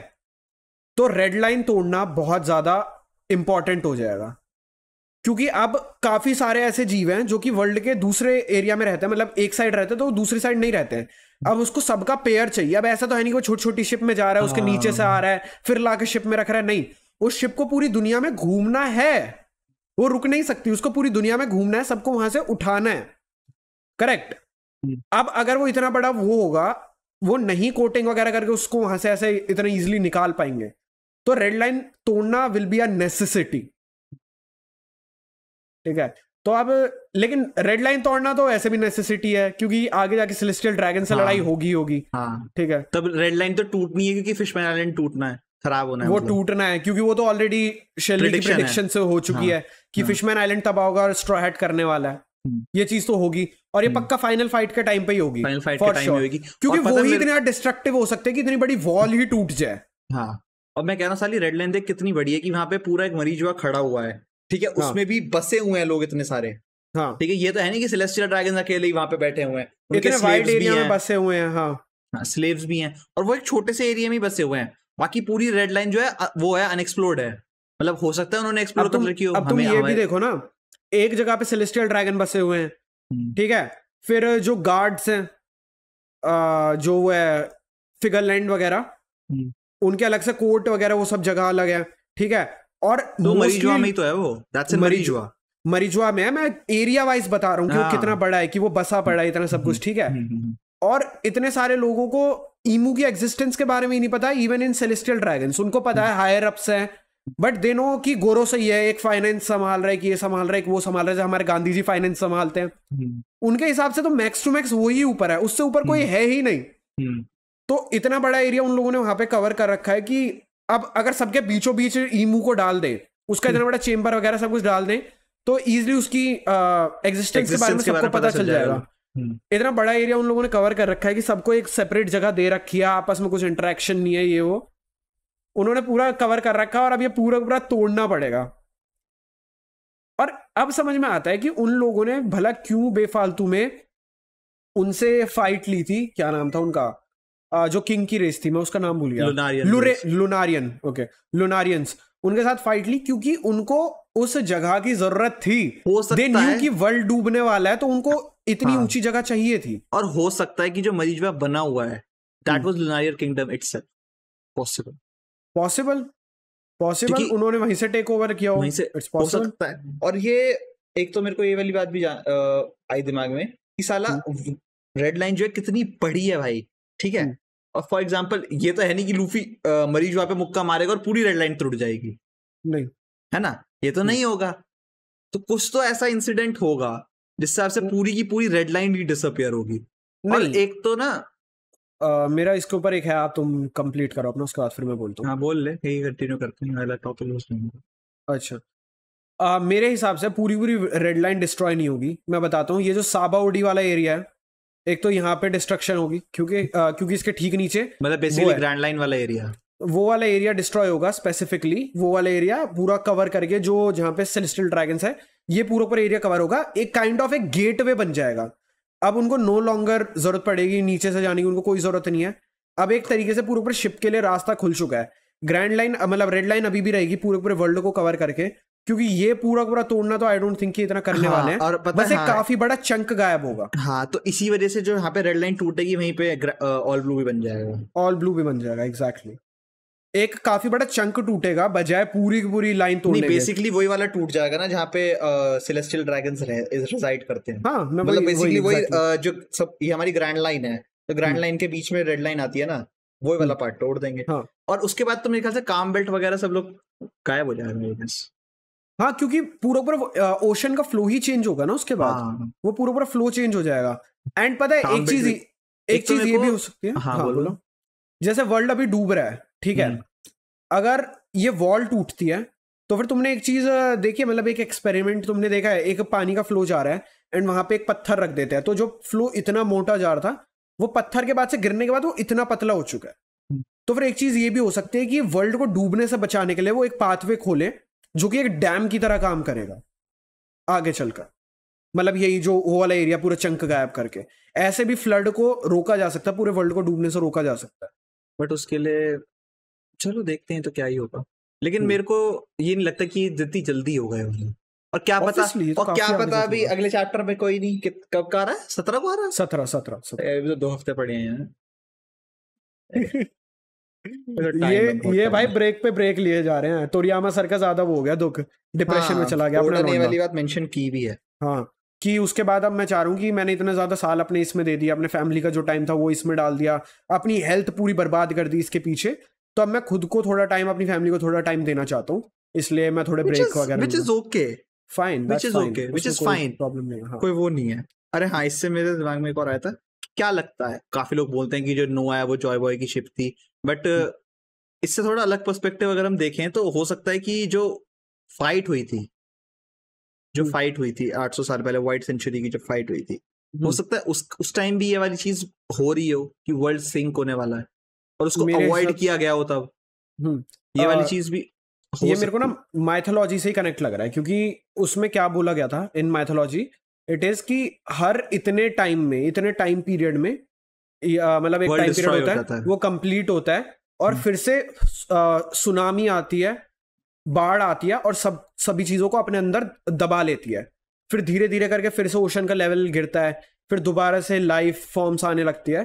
तो रेड लाइन तोड़ना बहुत ज्यादा इंपॉर्टेंट हो जाएगा, क्योंकि अब काफी सारे ऐसे जीव हैं जो कि वर्ल्ड के दूसरे एरिया में रहते हैं, मतलब एक साइड रहते हैं तो दूसरी साइड नहीं रहते हैं। अब उसको सबका पेयर चाहिए। अब ऐसा तो है नहीं वो छोटी छोटी शिप में जा रहा है, उसके नीचे से आ रहा है फिर लाके शिप में रख रहा है, नहीं, उस शिप को पूरी दुनिया में घूमना है, वो रुक नहीं सकती, उसको पूरी दुनिया में घूमना है, सबको वहां से उठाना है, करेक्ट। अब अगर वो इतना बड़ा वो होगा, वो नहीं कोटिंग वगैरह करके उसको वहां से ऐसे इतना इजीली निकाल पाएंगे, तो रेड लाइन तोड़ना विल बी अ नेसेसिटी, ठीक है। तो अब लेकिन रेड लाइन तोड़ना तो ऐसे भी नेसेसिटी है क्योंकि आगे जाके सेलेस्टियल ड्रैगन से लड़ाई होगी, ठीक है। तब रेड लाइन तो टूटनी है क्योंकि फिशमैन आइलैंड टूटना है, खराब होना है, वो टूटना है क्योंकि वो तो ऑलरेडी शेल्ली की प्रेडिक्शन से हो चुकी है कि फिशमैन आइलैंड तबाह होगा और स्ट्रॉ हैट करने वाला है, ये चीज तो होगी। और ये पक्का फाइनल फाइट के टाइम पे ही होगी, फाइनल फाइट के टाइम में होगी, क्योंकि वो ही इतने डिस्ट्रक्टिव हो सकते हैं कि इतनी बड़ी वॉल ही टूट जाए। हाँ, और मैं कह रहा हूँ साली रेड लाइन देख कितनी बड़ी है कि वहां पे पूरा एक मरीज हुआ खड़ा हुआ है, ठीक है, उसमें भी बसे हुए हैं लोग इतने सारे, हाँ ठीक है। ये तो है नहीं कि सेलेस्टियल ड्रैगन अकेले ही वहां पे बैठे हुए हैं, इतने वाइड एरिया में बसे हुए हैं, हाँ स्लेव्स भी हैं, और वो एक छोटे से एरिया में बसे हुए हैं। बाकी पूरी रेड लाइन जो है वो है अनएक्सप्लोर्ड है, मतलब हो सकता है उन्होंने एक्सप्लोर कर रखी हो। अब तुम ये भी देखो ना, एक जगह पे सेलेस्टियल ड्रैगन बसे हुए हैं, ठीक है, फिर जो गार्ड्स हैं जो वो है फिगरलैंड वगैरह, उनके अलग से कोर्ट वगैरह वो सब जगह अलग है, ठीक है। और तो मरीजुआ में ही तो है वो, दैट्स इन मरीजुआ में है, मैं एरिया वाइज बता रहा हूँ कि वो कितना बड़ा है, कि वो बसा पड़ा है इतना सब कुछ, ठीक है। और इतने सारे लोगों को ईमू की एग्जिस्टेंस के बारे में ही नहीं पता, इवन इन सेलेस्टियल ड्रैगन्स उनको पता है हायर अप्स हैं, बट दे नो कि गोरो सही है, एक फाइनेंस संभाल रहा है, कि ये संभाल रहा है, कि वो संभाल रहा है, हमारे गांधी जी फाइनेंस संभालते हैं, उनके हिसाब से तो मैक्स टू मैक्स वो ही ऊपर है, उससे ऊपर कोई है ही नहीं। तो इतना बड़ा एरिया उन लोगों ने वहां पे कवर कर रखा है कि अब अगर सबके बीचों बीच ईमू को डाल दे, उसका इतना बड़ा चेम्बर वगैरह सब कुछ डाल दें, तो इजीली उसकी एग्जिस्टेंस के बारे में सबको पता चल जाएगा। इतना बड़ा एरिया उन लोगों ने कवर कर रखा है कि सबको एक सेपरेट जगह दे रखी है, आपस में कुछ इंटरेक्शन नहीं है, ये वो उन्होंने पूरा कवर कर रखा है और अब ये पूरा पूरा तोड़ना पड़ेगा। और अब समझ में आता है कि उन लोगों ने भला क्यों बेफालतू में उनसे फाइट ली थी। क्या नाम था उनका, जो किंग की रेस थी, मैं उसका नाम भूल गया, लुनारियन, ओके, लुनारियंस, उनके साथ फाइट ली क्योंकि उनको उस जगह की जरूरत थी। दे न्यू कि वर्ल्ड डूबने वाला है तो उनको इतनी ऊंची जगह चाहिए थी। और हो सकता है कि जो मरीजवा बना हुआ है that was Lunarian kingdom itself. Possible उन्होंने वहीं से टेक ओवर किया वहीं से हो सकता है। और ये एक तो मेरे को ये वाली बात भी आई दिमाग में कि साला रेड लाइन जो है कितनी बड़ी है भाई, ठीक है। और फॉर एग्जांपल ये तो है नहीं कि लूफी मरीज वहां पे मुक्का मारेगा और पूरी रेड लाइन टूट जाएगी, नहीं है ना, ये तो नहीं होगा। तो कुछ तो ऐसा इंसिडेंट होगा जिससे आपसे पूरी की पूरी रेड लाइन ही डिसअपियर होगी। और एक तो ना मेरा इसके ऊपर एक है, आप तुम कंप्लीट करो अपना, उसके बाद फिर मैं बोलता हूँ। हाँ बोल ले, यही कंटिन्यू करते हैं वाला टॉपिक। अच्छा, मेरे हिसाब से पूरी पूरी रेड लाइन डिस्ट्रॉय नहीं होगी। मैं बताता हूँ, ये जो साबा ओडी वाला एरिया है, एक तो यहाँ पे डिस्ट्रक्शन होगी क्योंकि इसके ठीक नीचे मतलब बेसिकली ग्रैंड लाइन वाला एरिया, वो वाला एरिया डिस्ट्रॉय होगा। स्पेसिफिकली वो वाला एरिया पूरा कवर करके जो जहाँ पे सेलेस्टियल ड्रैगन्स है, ये पूरा पूरा एरिया कवर होगा। एक काइंड ऑफ एक गेटवे बन जाएगा। अब उनको नो लॉन्गर जरूरत पड़ेगी नीचे से जाने की, उनको कोई जरूरत नहीं है। अब एक तरीके से पूरे पूरे शिप के लिए रास्ता खुल चुका है। ग्रैंड लाइन मतलब रेड लाइन अभी भी रहेगी पूरे पूरे वर्ल्ड को कवर करके, क्योंकि ये पूरा पूरा तोड़ना तो आई डोंट थिंक कि इतना करने वाले हैं। और बस एक काफी बड़ा चंक गायब होगा। हाँ, तो इसी वजह से जो यहाँ पे रेड लाइन टूटेगी वहीं पे ऑल ब्लू भी बन जाएगा। ऑल ब्लू भी बन जाएगा, एग्जैक्टली। एक काफी बड़ा चंक टूटेगा बजाय पूरी की पूरी लाइन तोड़ने के। बेसिकली वही वाला टूट जाएगा ना जहाँ पे सेलेस्टियल ड्रैगन्स रिसाइड करते हैं। हाँ, मतलब बेसिकली वही जो सब ये हमारी ग्रैंड लाइन है, तो ग्रैंड लाइन के बीच में रेड लाइन आती है ना, वही वाला पार्ट तोड़ देंगे। हाँ। और उसके बाद तो मेरे ख्याल से काम बेल्ट वगैरह सब लोग गायब हो जाएगा। हाँ, क्योंकि पूरा पूरा ओशन का फ्लो ही चेंज होगा ना उसके बाद। वो पूरा पूरा फ्लो चेंज हो जाएगा। एंड पता है एक चीज ये भी हो सकती है। हाँ बोलो। जैसे वर्ल्ड अभी डूब रहा है, ठीक है, अगर ये वॉल टूटती है तो फिर तुमने एक चीज देखी, मतलब एक एक्सपेरिमेंट तुमने देखा है, एक पानी का फ्लो जा रहा है एंड वहां पे एक पत्थर रख देते हैं, तो जो फ्लो इतना मोटा जा रहा था वो पत्थर के बाद से गिरने के बाद वो इतना पतला हो चुका है। तो फिर एक चीज ये भी हो सकती है कि वर्ल्ड को डूबने से बचाने के लिए वो एक पाथवे खोले जो कि एक डैम की तरह काम करेगा आगे चलकर। मतलब यही जो वो वाला एरिया पूरा चंक गायब करके, ऐसे भी फ्लड को रोका जा सकता है, पूरे वर्ल्ड को डूबने से रोका जा सकता है। बट उसके लिए चलो देखते हैं तो क्या ही होगा। लेकिन मेरे को ये नहीं लगता कि जितनी जल्दी होगा। और क्या पता, और क्या पता अभी अगले चैप्टर में कोई नहीं, कब का आ रहा है, 17 को आ रहा है। 17 2 हफ्ते पड़े हैं। ये भाई ब्रेक पे ब्रेक लिए जा रहे हैं। तोरियामा सर का ज्यादा वो हो गया, दुख डिप्रेशन में चला गया अपना। ये वाली बात मेंशन की भी है। हाँ, कि उसके बाद अब मैं चाह रहा हूँ कि मैंने इतने ज्यादा साल अपने इसमें दे दिया, अपने फैमिली का जो टाइम था वो इसमें डाल दिया, अपनी हेल्थ पूरी बर्बाद कर दी इसके पीछे, तो अब मैं खुद को थोड़ा टाइम, अपनी फैमिली को थोड़ा टाइम देना चाहता हूँ। इसलिए मैं थोड़े ब्रेक वगैरह, which is okay, fine, which is okay, which is fine, problem नहीं है। कोई वो नहीं है। अरे हाँ, इससे मेरे दिमाग में एक और आया था, क्या लगता है, काफी लोग बोलते हैं कि जो नोआ है वो जॉय बॉय की शिप थी, बट इससे थोड़ा अलग पर्सपेक्टिव अगर हम देखें तो हो सकता है कि जो फाइट हुई थी 800 साल पहले, व्हाइट सेंचुरी की जो फाइट हुई थी, हो सकता है उस टाइम भी ये वाली चीज हो रही हो कि वर्ल्ड सिंक होने वाला है और उसको अवॉइड किया गया हो तब। ये वाली चीज भी ये मेरे को ना माइथोलॉजी से ही कनेक्ट लग रहा है, क्योंकि उसमें क्या बोला गया था इन माइथोलॉजी, इट इज कि हर इतने टाइम पीरियड में मतलब एक टाइम पीरियड होता है वो कंप्लीट होता है और फिर से सुनामी आती है, बाढ़ आती है और सभी चीजों को अपने अंदर दबा लेती है। फिर धीरे धीरे करके फिर से ओशन का लेवल गिरता है, फिर दोबारा से लाइफ फॉर्म्स आने लगती है।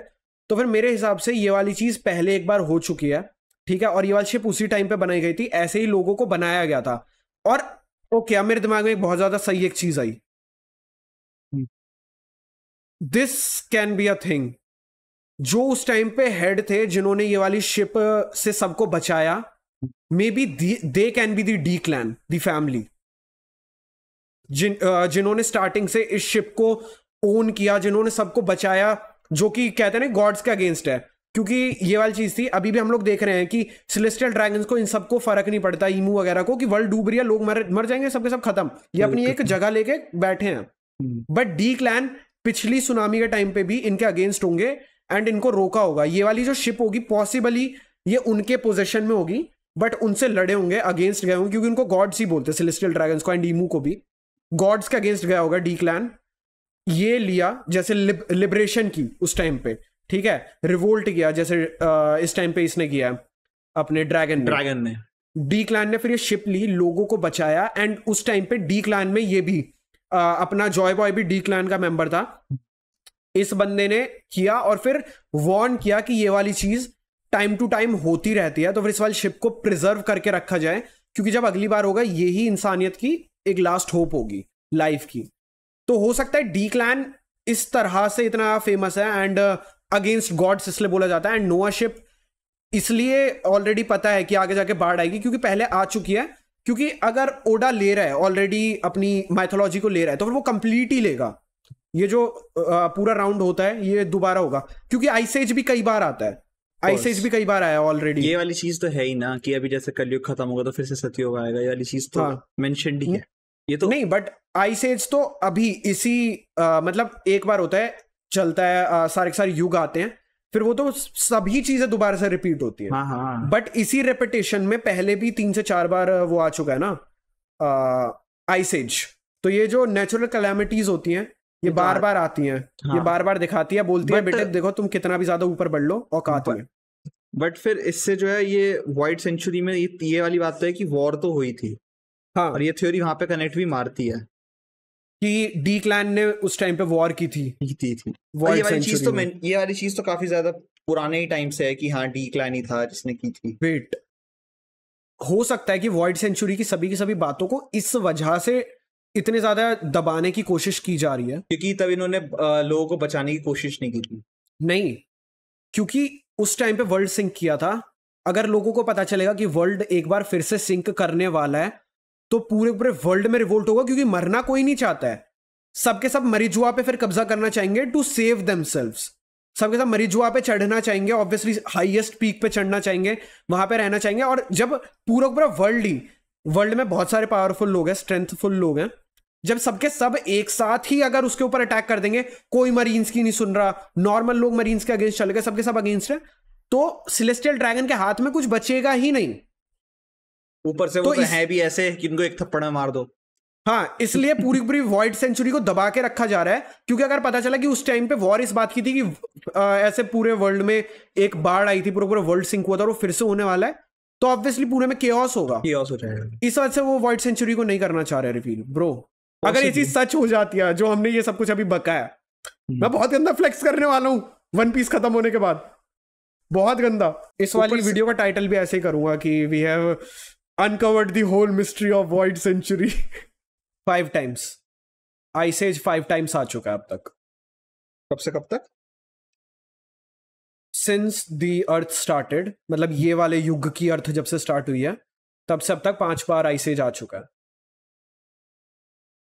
तो फिर मेरे हिसाब से ये वाली चीज पहले एक बार हो चुकी है, ठीक है, और ये वाली शिप उसी टाइम पे बनाई गई थी, ऐसे ही लोगों को बनाया गया था। और ओके, अब मेरे दिमाग में एक बहुत ज्यादा सही एक चीज आई, this can be a thing. जो उस टाइम पे हेड थे जिन्होंने ये वाली शिप से सबको बचाया, may be they can be the D clan, the family, जिन्होंने स्टार्टिंग से इस शिप को ओन किया, जिन्होंने सबको बचाया, जो कि कहते हैं ना गॉड्स के अगेंस्ट है। क्योंकि ये वाली चीज थी, अभी भी हम लोग देख रहे हैं कि सेलेस्टियल ड्रैगन्स को इन सबको फर्क नहीं पड़ता, ईमू वगैरह को, कि वर्ल्ड डूब रही है, लोग मर जाएंगे, सबके सब खत्म, ये अपनी एक जगह लेके बैठे हैं। बट डी क्लैन पिछली सुनामी के टाइम पे भी इनके अगेंस्ट होंगे एंड इनको रोका होगा। ये वाली जो शिप होगी पॉसिबली ये उनके पोजेशन में होगी, बट उनसे लड़े होंगे, अगेंस्ट गए होंगे, क्योंकि उनको गॉड्स ही बोलते हैं, सेलेस्टियल ड्रैगन्स को एंड ईमू को भी गॉड्स के अगेंस्ट गया होगा डी क्लैन। ये लिया जैसे लिबरेशन की उस टाइम पे, ठीक है, रिवोल्ट किया जैसे इस टाइम पे इसने किया अपने ड्रैगन ने। डी क्लैन ने फिर ये शिप ली, लोगों को बचाया, एंड उस टाइम पे डी क्लैन में ये भी अपना जॉय बॉय भी डी क्लैन का मेंबर था। इस बंदे ने किया और फिर वार्न किया कि ये वाली चीज टाइम टू टाइम होती रहती है, तो फिर इस वाली शिप को प्रिजर्व करके रखा जाए, क्योंकि जब अगली बार होगा यही इंसानियत की एक लास्ट होप होगी लाइफ की। तो हो सकता है डी क्लैन इस तरह से इतना फेमस है एंड अगेंस्ट गॉड्स इसलिए बोला जाता है। एंड नोआ शिप इसलिए ऑलरेडी पता है कि आगे जाके बाढ़ आएगी, क्योंकि पहले आ चुकी है, क्योंकि अगर ओडा ले रहा है ऑलरेडी अपनी माइथोलॉजी को ले रहा है, तो फिर वो कंप्लीट ही लेगा। ये जो पूरा राउंड होता है ये दोबारा होगा, क्योंकि आइस एज भी कई बार आता है, आइस एज भी कई बार आया ऑलरेडी। ये वाली चीज तो है ही ना कि अभी जैसे कलयुग खत्म होगा तो फिर से सतयुग आएगा, ये वाली चीज तो मेंशन्ड ही है। ये तो नहीं, बट आइस एज तो अभी इसी मतलब एक बार होता है, चलता है, सारे के सारे युग आते हैं, फिर वो तो सभी चीजें दोबारा से रिपीट होती है। हाँ। बट इसी रेपिटेशन में पहले भी 3 से 4 बार वो आ चुका है ना आइस एज। तो ये जो नेचुरल कैलामिटीज होती हैं ये बार बार आती हैं। हाँ। ये बार बार दिखाती है, बोलती है बेटे देखो तुम कितना भी ज्यादा ऊपर बढ़ लो औकात में। बट फिर इससे जो है ये वाइट सेंचुरी में ये वाली बात तो है कि वॉर तो हुई थी। हाँ, और ये थ्योरी वहां पे कनेक्ट भी मारती है कि डी क्लैन ने उस टाइम पे वॉर की थी। ये वाली चीज तो काफी ज्यादा पुराने ही टाइम से है कि हाँ डी क्लैन ही था जिसने की थी। वेट, हो सकता है कि वॉइड सेंचुरी की सभी बातों को इस वजह से इतने ज्यादा दबाने की कोशिश की जा रही है, क्योंकि तब इन्होंने लोगों को बचाने की कोशिश नहीं की थी। नहीं, क्योंकि उस टाइम पे वर्ल्ड सिंक किया था। अगर लोगों को पता चलेगा कि वर्ल्ड एक बार फिर से सिंक करने वाला है, तो पूरे वर्ल्ड में रिवोल्ट होगा, क्योंकि मरना कोई नहीं चाहता है। सबके सब मरीजुआ पे फिर कब्जा करना चाहेंगे टू सेव देमसेल्व्स। सबके सब मरीजुआ पे चढ़ना चाहेंगे, ऑब्वियसली हाईएस्ट पीक पे चढ़ना चाहेंगे, वहां पे रहना चाहेंगे। और जब पूरा वर्ल्ड में बहुत सारे पावरफुल लोग हैं, स्ट्रेंथफुल लोग हैं, जब सबके सब एक साथ ही अगर उसके ऊपर अटैक कर देंगे, कोई मरीन्स की नहीं सुन रहा, नॉर्मल लोग मरीन्स के अगेंस्ट चल गए, सबके सब अगेंस्ट है, तो सेलेस्टियल ड्रैगन के हाथ में कुछ बचेगा ही नहीं। ऊपर से वो तो है भी ऐसे कि इनको एक थप्पड़ में मार दो। हाँ, इसलिए पूरी वॉइड सेंचुरी को दबा के रखा जा रहा है, क्योंकि अगर पता चला कि उस टाइम पे वॉर इस बात की थी कि ऐसे पूरे वर्ल्ड में एक बाढ़ आई थी, पूरा वर्ल्ड सिंक हुआ था और वो फिर से होने वाला है, तो ऑब्वियसली पूरे में केओस होगा, केओस हो जाएगा। इस वजह से वो वॉइड सेंचुरी को नहीं करना चाह रहे रिवील। ब्रो अगर ये चीज सच हो जाती है, जो हमने ये सब कुछ अभी बकाया, मैं बहुत गंदा फ्लेक्स करने वाला हूँ वन पीस खत्म होने के बाद, बहुत गंदा। इस वाली वीडियो का टाइटल भी ऐसे ही करूंगा कि we have uncovered the whole mystery of void century 5 times. Ice age 5 times आ चुका है अब तक। कब से कब तक? सिंस द अर्थ स्टार्टेड, मतलब ये वाले युग की अर्थ जब से स्टार्ट हुई है तब से अब तक 5 बार आइस एज आ चुका है।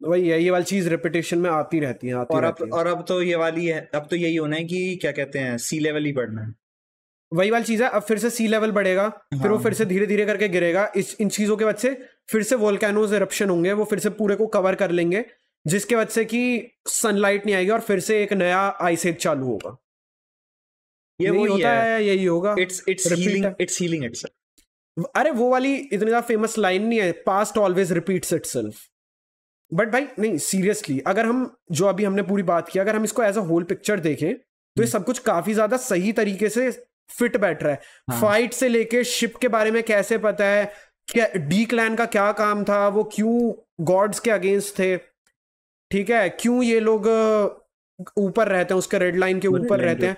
वही है, ये वाली चीज रेपिटेशन में आती रहती है, और अब तो ये वाली है, अब तो यही होना है कि क्या कहते हैं, सी लेवल ही बढ़ना है। वही वाली चीज है, अब फिर से सी लेवल बढ़ेगा। हाँ। फिर वो फिर से धीरे धीरे करके गिरेगा। इन चीजों के वजह से फिर से वोल्केनोज इरप्शन होंगे, वो फिर से पूरे को कवर कर लेंगे, जिसके वजह से कि सनलाइट नहीं आएगी और फिर से एक नया आइस एज चालू होगा। ये वही होता है, यही होगा। It's healing itself. अरे वो वाली इतनी ज्यादा फेमस लाइन नहीं है, past always repeats itself. But भाई नहीं, सीरियसली अगर हम जो अभी हमने पूरी बात की, अगर हम इसको एज अ होल पिक्चर देखें तो ये सब कुछ काफी ज्यादा सही तरीके से फिट बैठ रहा है। हाँ। फाइट से लेके शिप के बारे में कैसे पता है, क्या डी क्लैन का क्या काम था, वो क्यों गॉड्स के अगेंस्ट थे, ठीक है, क्यों ये लोग ऊपर रहते हैं, उसके रेड लाइन के ऊपर रहते हैं,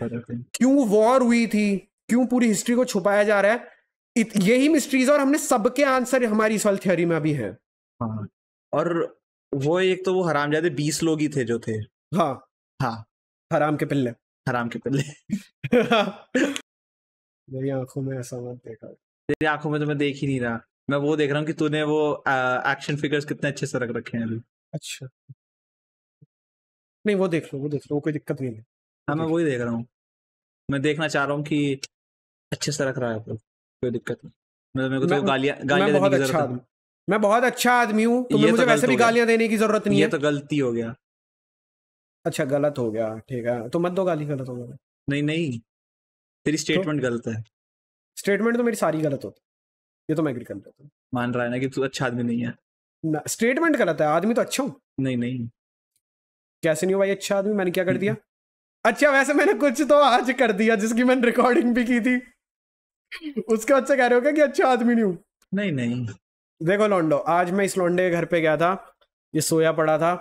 क्यों वॉर हुई थी, क्यों पूरी हिस्ट्री को छुपाया जा रहा है, यही मिस्ट्रीज। और हमने सबके आंसर हमारी इस वाली थ्योरी में अभी है। हाँ। और वो एक तो वो हरामजादे 20 लोग ही थे जो थे। हाँ, हराम के पिल्ले। मेरी आंखों में ऐसा मत देखा। तेरी आंखों में तो मैं देख ही नहीं रहा, मैं वो देख रहा हूँ कि तूने वो एक्शन फिगर्स कितने अच्छे से रख रखे हैं अभी। अच्छा, नहीं वो देख लो, कोई दिक्कत नहीं है। हाँ, मैं वही देख रहा हूँ, मैं देखना चाह रहा हूँ कि अच्छे से रख रहा है, कोई दिक्कत नहीं। मेरे को तो गालियां देने की जरूरत है। मैं बहुत अच्छा आदमी हूँ, तुम्हें मुझे वैसे भी गालियां देने की जरूरत नहीं है। ये तो गलती हो गया। अच्छा गलत हो गया, ठीक है तो मत दो गाली, गलत हो गया। नहीं नहीं, तेरी स्टेटमेंट गलत है। स्टेटमेंट तो मेरी सारी गलत होती, ये तो मैं एग्री कर लेता हूँ। मान रहा है ना कि तू अच्छा आदमी नहीं है? ना स्टेटमेंट गलत है, आदमी तो अच्छा हूँ। नहीं नहीं, कैसे नहीं हो भाई अच्छा आदमी, मैंने क्या कर दिया? अच्छा वैसे मैंने कुछ तो आज कर दिया जिसकी मैंने रिकॉर्डिंग भी की थी, उसके बाद से कह रहे हो क्या कि अच्छा आदमी नहीं हूँ? नहीं नहीं, देखो लौंडो, आज मैं इस लौंडे के घर पे गया था, ये सोया पड़ा था,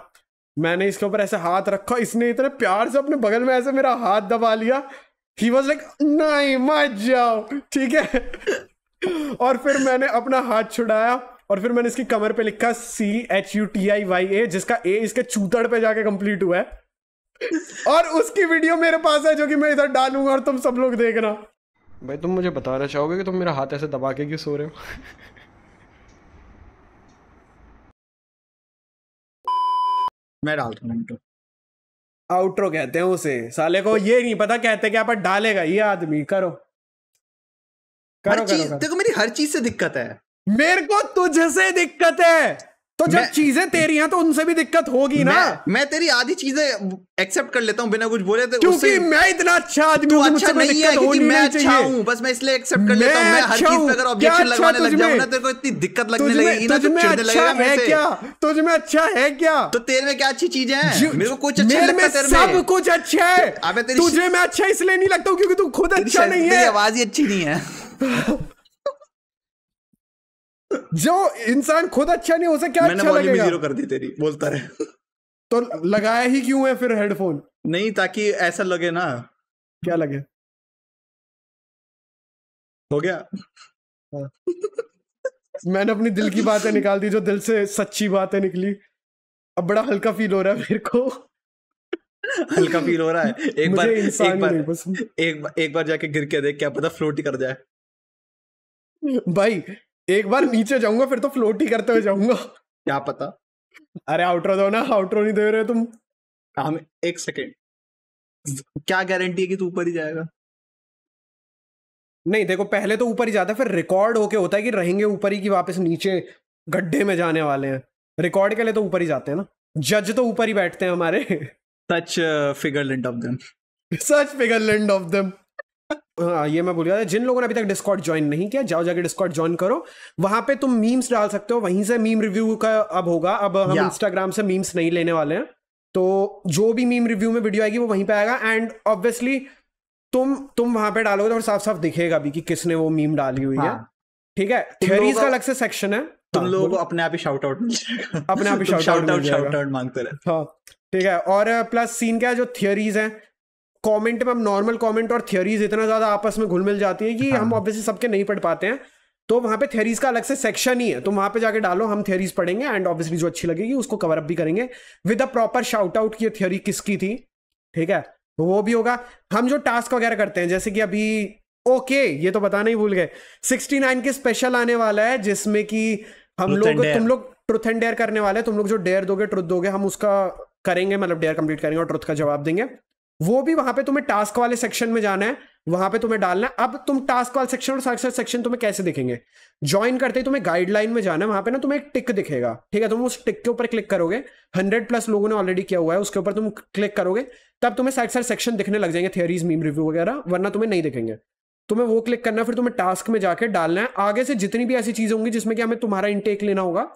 मैंने इसके ऊपर ऐसे हाथ रखा, इसने इतने प्यार से अपने बगल में ऐसे मेरा हाथ दबा लिया, ही वॉज लाइक नहीं मत जाओ, ठीक है। और फिर मैंने अपना हाथ छुड़ाया और फिर मैंने इसकी कमर पे लिखा CHUTIYA, जिसका ए इसके चूतड़ पे जाके कंप्लीट हुआ है। और उसकी वीडियो मेरे पास है जो कि मैं इधर डालूंगा और तुम सब लोग देखना। भाई तुम मुझे बताना चाहोगे कि तुम मेरा हाथ ऐसे दबा के क्यों सो रहे हो? मैं डालता हूँ। आउट्रो कहते हैं उसे, साले को ये नहीं पता कहते क्या, पर डालेगा ये आदमी। करो हर चीज देखो, मेरी हर चीज से दिक्कत है। मेरे को तुझसे दिक्कत है, तो जब चीजें तेरी हैं तो उनसे भी दिक्कत होगी ना। मैं तेरी आधी चीजें एक्सेप्ट कर लेता हूं बिना कुछ बोले, तो क्योंकि मैं इतना अच्छा आदमी हूं, अच्छा नहीं है क्योंकि मैं अच्छा हूं, बस मैं इसलिए एक्सेप्ट कर लेता हूं। मैं हर चीज पे अगर ऑब्जेक्शन लगवाने लग जाऊं ना, तेरे को इतनी दिक्कत लगने लगेगी ना, तो चिढ़ने लगेगा मेरे से। क्या तुझ में अच्छा है क्या? तो तेरे में क्या अच्छी चीजें हैं? मेरे को कुछ अच्छा लगता है तेरे में। सब कुछ अच्छा है। तुझे मैं अच्छा इसलिए नहीं लगता क्योंकि तू खुद अच्छा नहीं है। आवाज ही अच्छी नहीं है। जो इंसान खुद अच्छा नहीं हो उसे क्या अच्छा लगेगा? मैंने 0 कर दी तेरी, बोलता रहे। तो लगाया ही क्यों है फिर हेडफोन? नहीं, ताकि ऐसा लगे ना। क्या लगे? हो गया। मैंने अपनी दिल की बातें निकाल दी, जो दिल से सच्ची बातें निकली। अब बड़ा हल्का फील हो रहा है मेरे को। हल्का फील हो रहा है। एक बार जाके गिर के देख, क्या पता फ्लोट ही कर जाए। भाई एक बार नीचे जाऊंगा फिर तो फ्लोट ही करते हुए जाऊंगा। क्या पता। अरे आउट्रो दो ना, आउट्रो नहीं दे रहे तुम। हम एक सेकेंड, क्या गारंटी है कि तू ऊपर ही जाएगा? नहीं देखो, पहले तो ऊपर ही जाता है, फिर रिकॉर्ड होके होता है कि रहेंगे ऊपर ही कि वापस नीचे गड्ढे में जाने वाले हैं। रिकॉर्ड के लिए तो ऊपर ही जाते हैं ना, जज तो ऊपर ही बैठते हैं हमारे। Such figure land of them, such figure land of them. हाँ ये मैं भूल गया था, जिन लोगों ने अभी तक डिस्कॉर्ड ज्वाइन नहीं किया, जाओ जाके डिस्कॉर्ड ज्वाइन करो। वहां पे तुम मीम्स डाल सकते हो, वहीं से मीम रिव्यू का अब होगा। अब हम इंस्टाग्राम से मीम्स नहीं लेने वाले हैं, तो जो भी मीम रिव्यू में वीडियो आएगी वो वहीं पे आएगा। एंड ऑब्वियसली तुम वहां पे डालोगे तो साफ साफ दिखेगा भी कि किसने वो मीम डाली हुई है। ठीक है, थियरीज का अलग से सेक्शन है, तुम लोगों को अपने आप ही शाउट आउट मिल जाएगा। अपने आप ही शाउट आउट मांगते रहे। हाँ ठीक है। और प्लस सीन क्या है, जो थियरीज है कमेंट में, हम नॉर्मल कमेंट और थियरीज इतना ज्यादा आपस में घुल मिल जाती है कि हम ऑब्वियसली सबके नहीं पढ़ पाते हैं, तो वहां पे थियरीज का अलग से सेक्शन ही है, तो वहां पे जाके डालो, हम थियरीज पढ़ेंगे एंड ऑब्वियसली जो अच्छी लगेगी उसको कवर अप भी करेंगे with a proper shout out की थियरी किसकी थी। ठीक है, वो भी होगा। हम जो टास्क वगैरह करते हैं, जैसे कि अभी ओके ये तो बताना ही भूल गए, 69 के स्पेशल आने वाला है जिसमें कि हम लोग, तुम लोग ट्रुथ एंड डेयर करने वाले हैं। तुम लोग जो डेयर दोगे, ट्रुथ दोगे, हम उसका करेंगे, मतलब डेयर कंप्लीट करेंगे और ट्रुथ का जवाब देंगे। वो भी वहां पे तुम्हें टास्क वाले सेक्शन में जाना है, वहां पे तुम्हें डालना है। अब तुम टास्क वाले सेक्शन और सक्सेस सेक्शन तुम्हें कैसे दिखेंगे? ज्वाइन करते ही तुम्हें गाइडलाइन में जाना है, वहां पे ना तुम्हें एक टिक दिखेगा। ठीक है, तुम उस टिक के ऊपर क्लिक करोगे, 100+ लोगों ने ऑलरेडी किया हुआ है, उसके ऊपर तुम क्लिक करोगे, तब तुम्हें साइड साइड सेक्शन दिखने लग जाएंगे, थियरीज, मीम रिव्यू वगैरह, वरना तुम्हें नहीं दिखेंगे। तुम्हें वो क्लिक करना है, फिर तुम्हें टास्क में जाकर डालना है। आगे से जितनी भी ऐसी चीजें होंगी जिसमें कि हमें तुम्हारा इनटेक लेना होगा,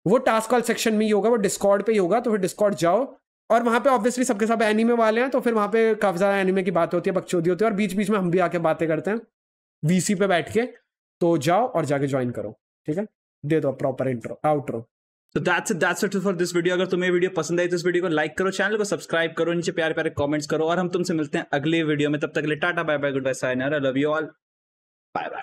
वो टास्क वाले सेक्शन में ही होगा, वो डिस्कॉर्ड पे ही होगा। तो फिर डिस्कॉर्ड जाओ, और वहां पे ऑब्वियसली सबके सब एनीमे वाले हैं, तो फिर वहां पे काफी ज्यादा एनीमे की बात होती है, बकचोदी होती है, और बीच बीच में हम भी आके बातें करते हैं वीसी पे बैठ के। तो जाओ और जाके ज्वाइन करो। ठीक है, दे दो proper intro outro. So that's it for this video। अगर तुम्हें वीडियो पसंद आई तो इस वीडियो को लाइक करो, चैनल को सब्सक्राइब करो, नीचे प्यारे प्यारे कमेंट्स करो, और हम तुमसे मिलते हैं अगले वीडियो में। तब तक के लिए टाटा बाय बाय गुड बाय साइनर, I love you all, bye bye.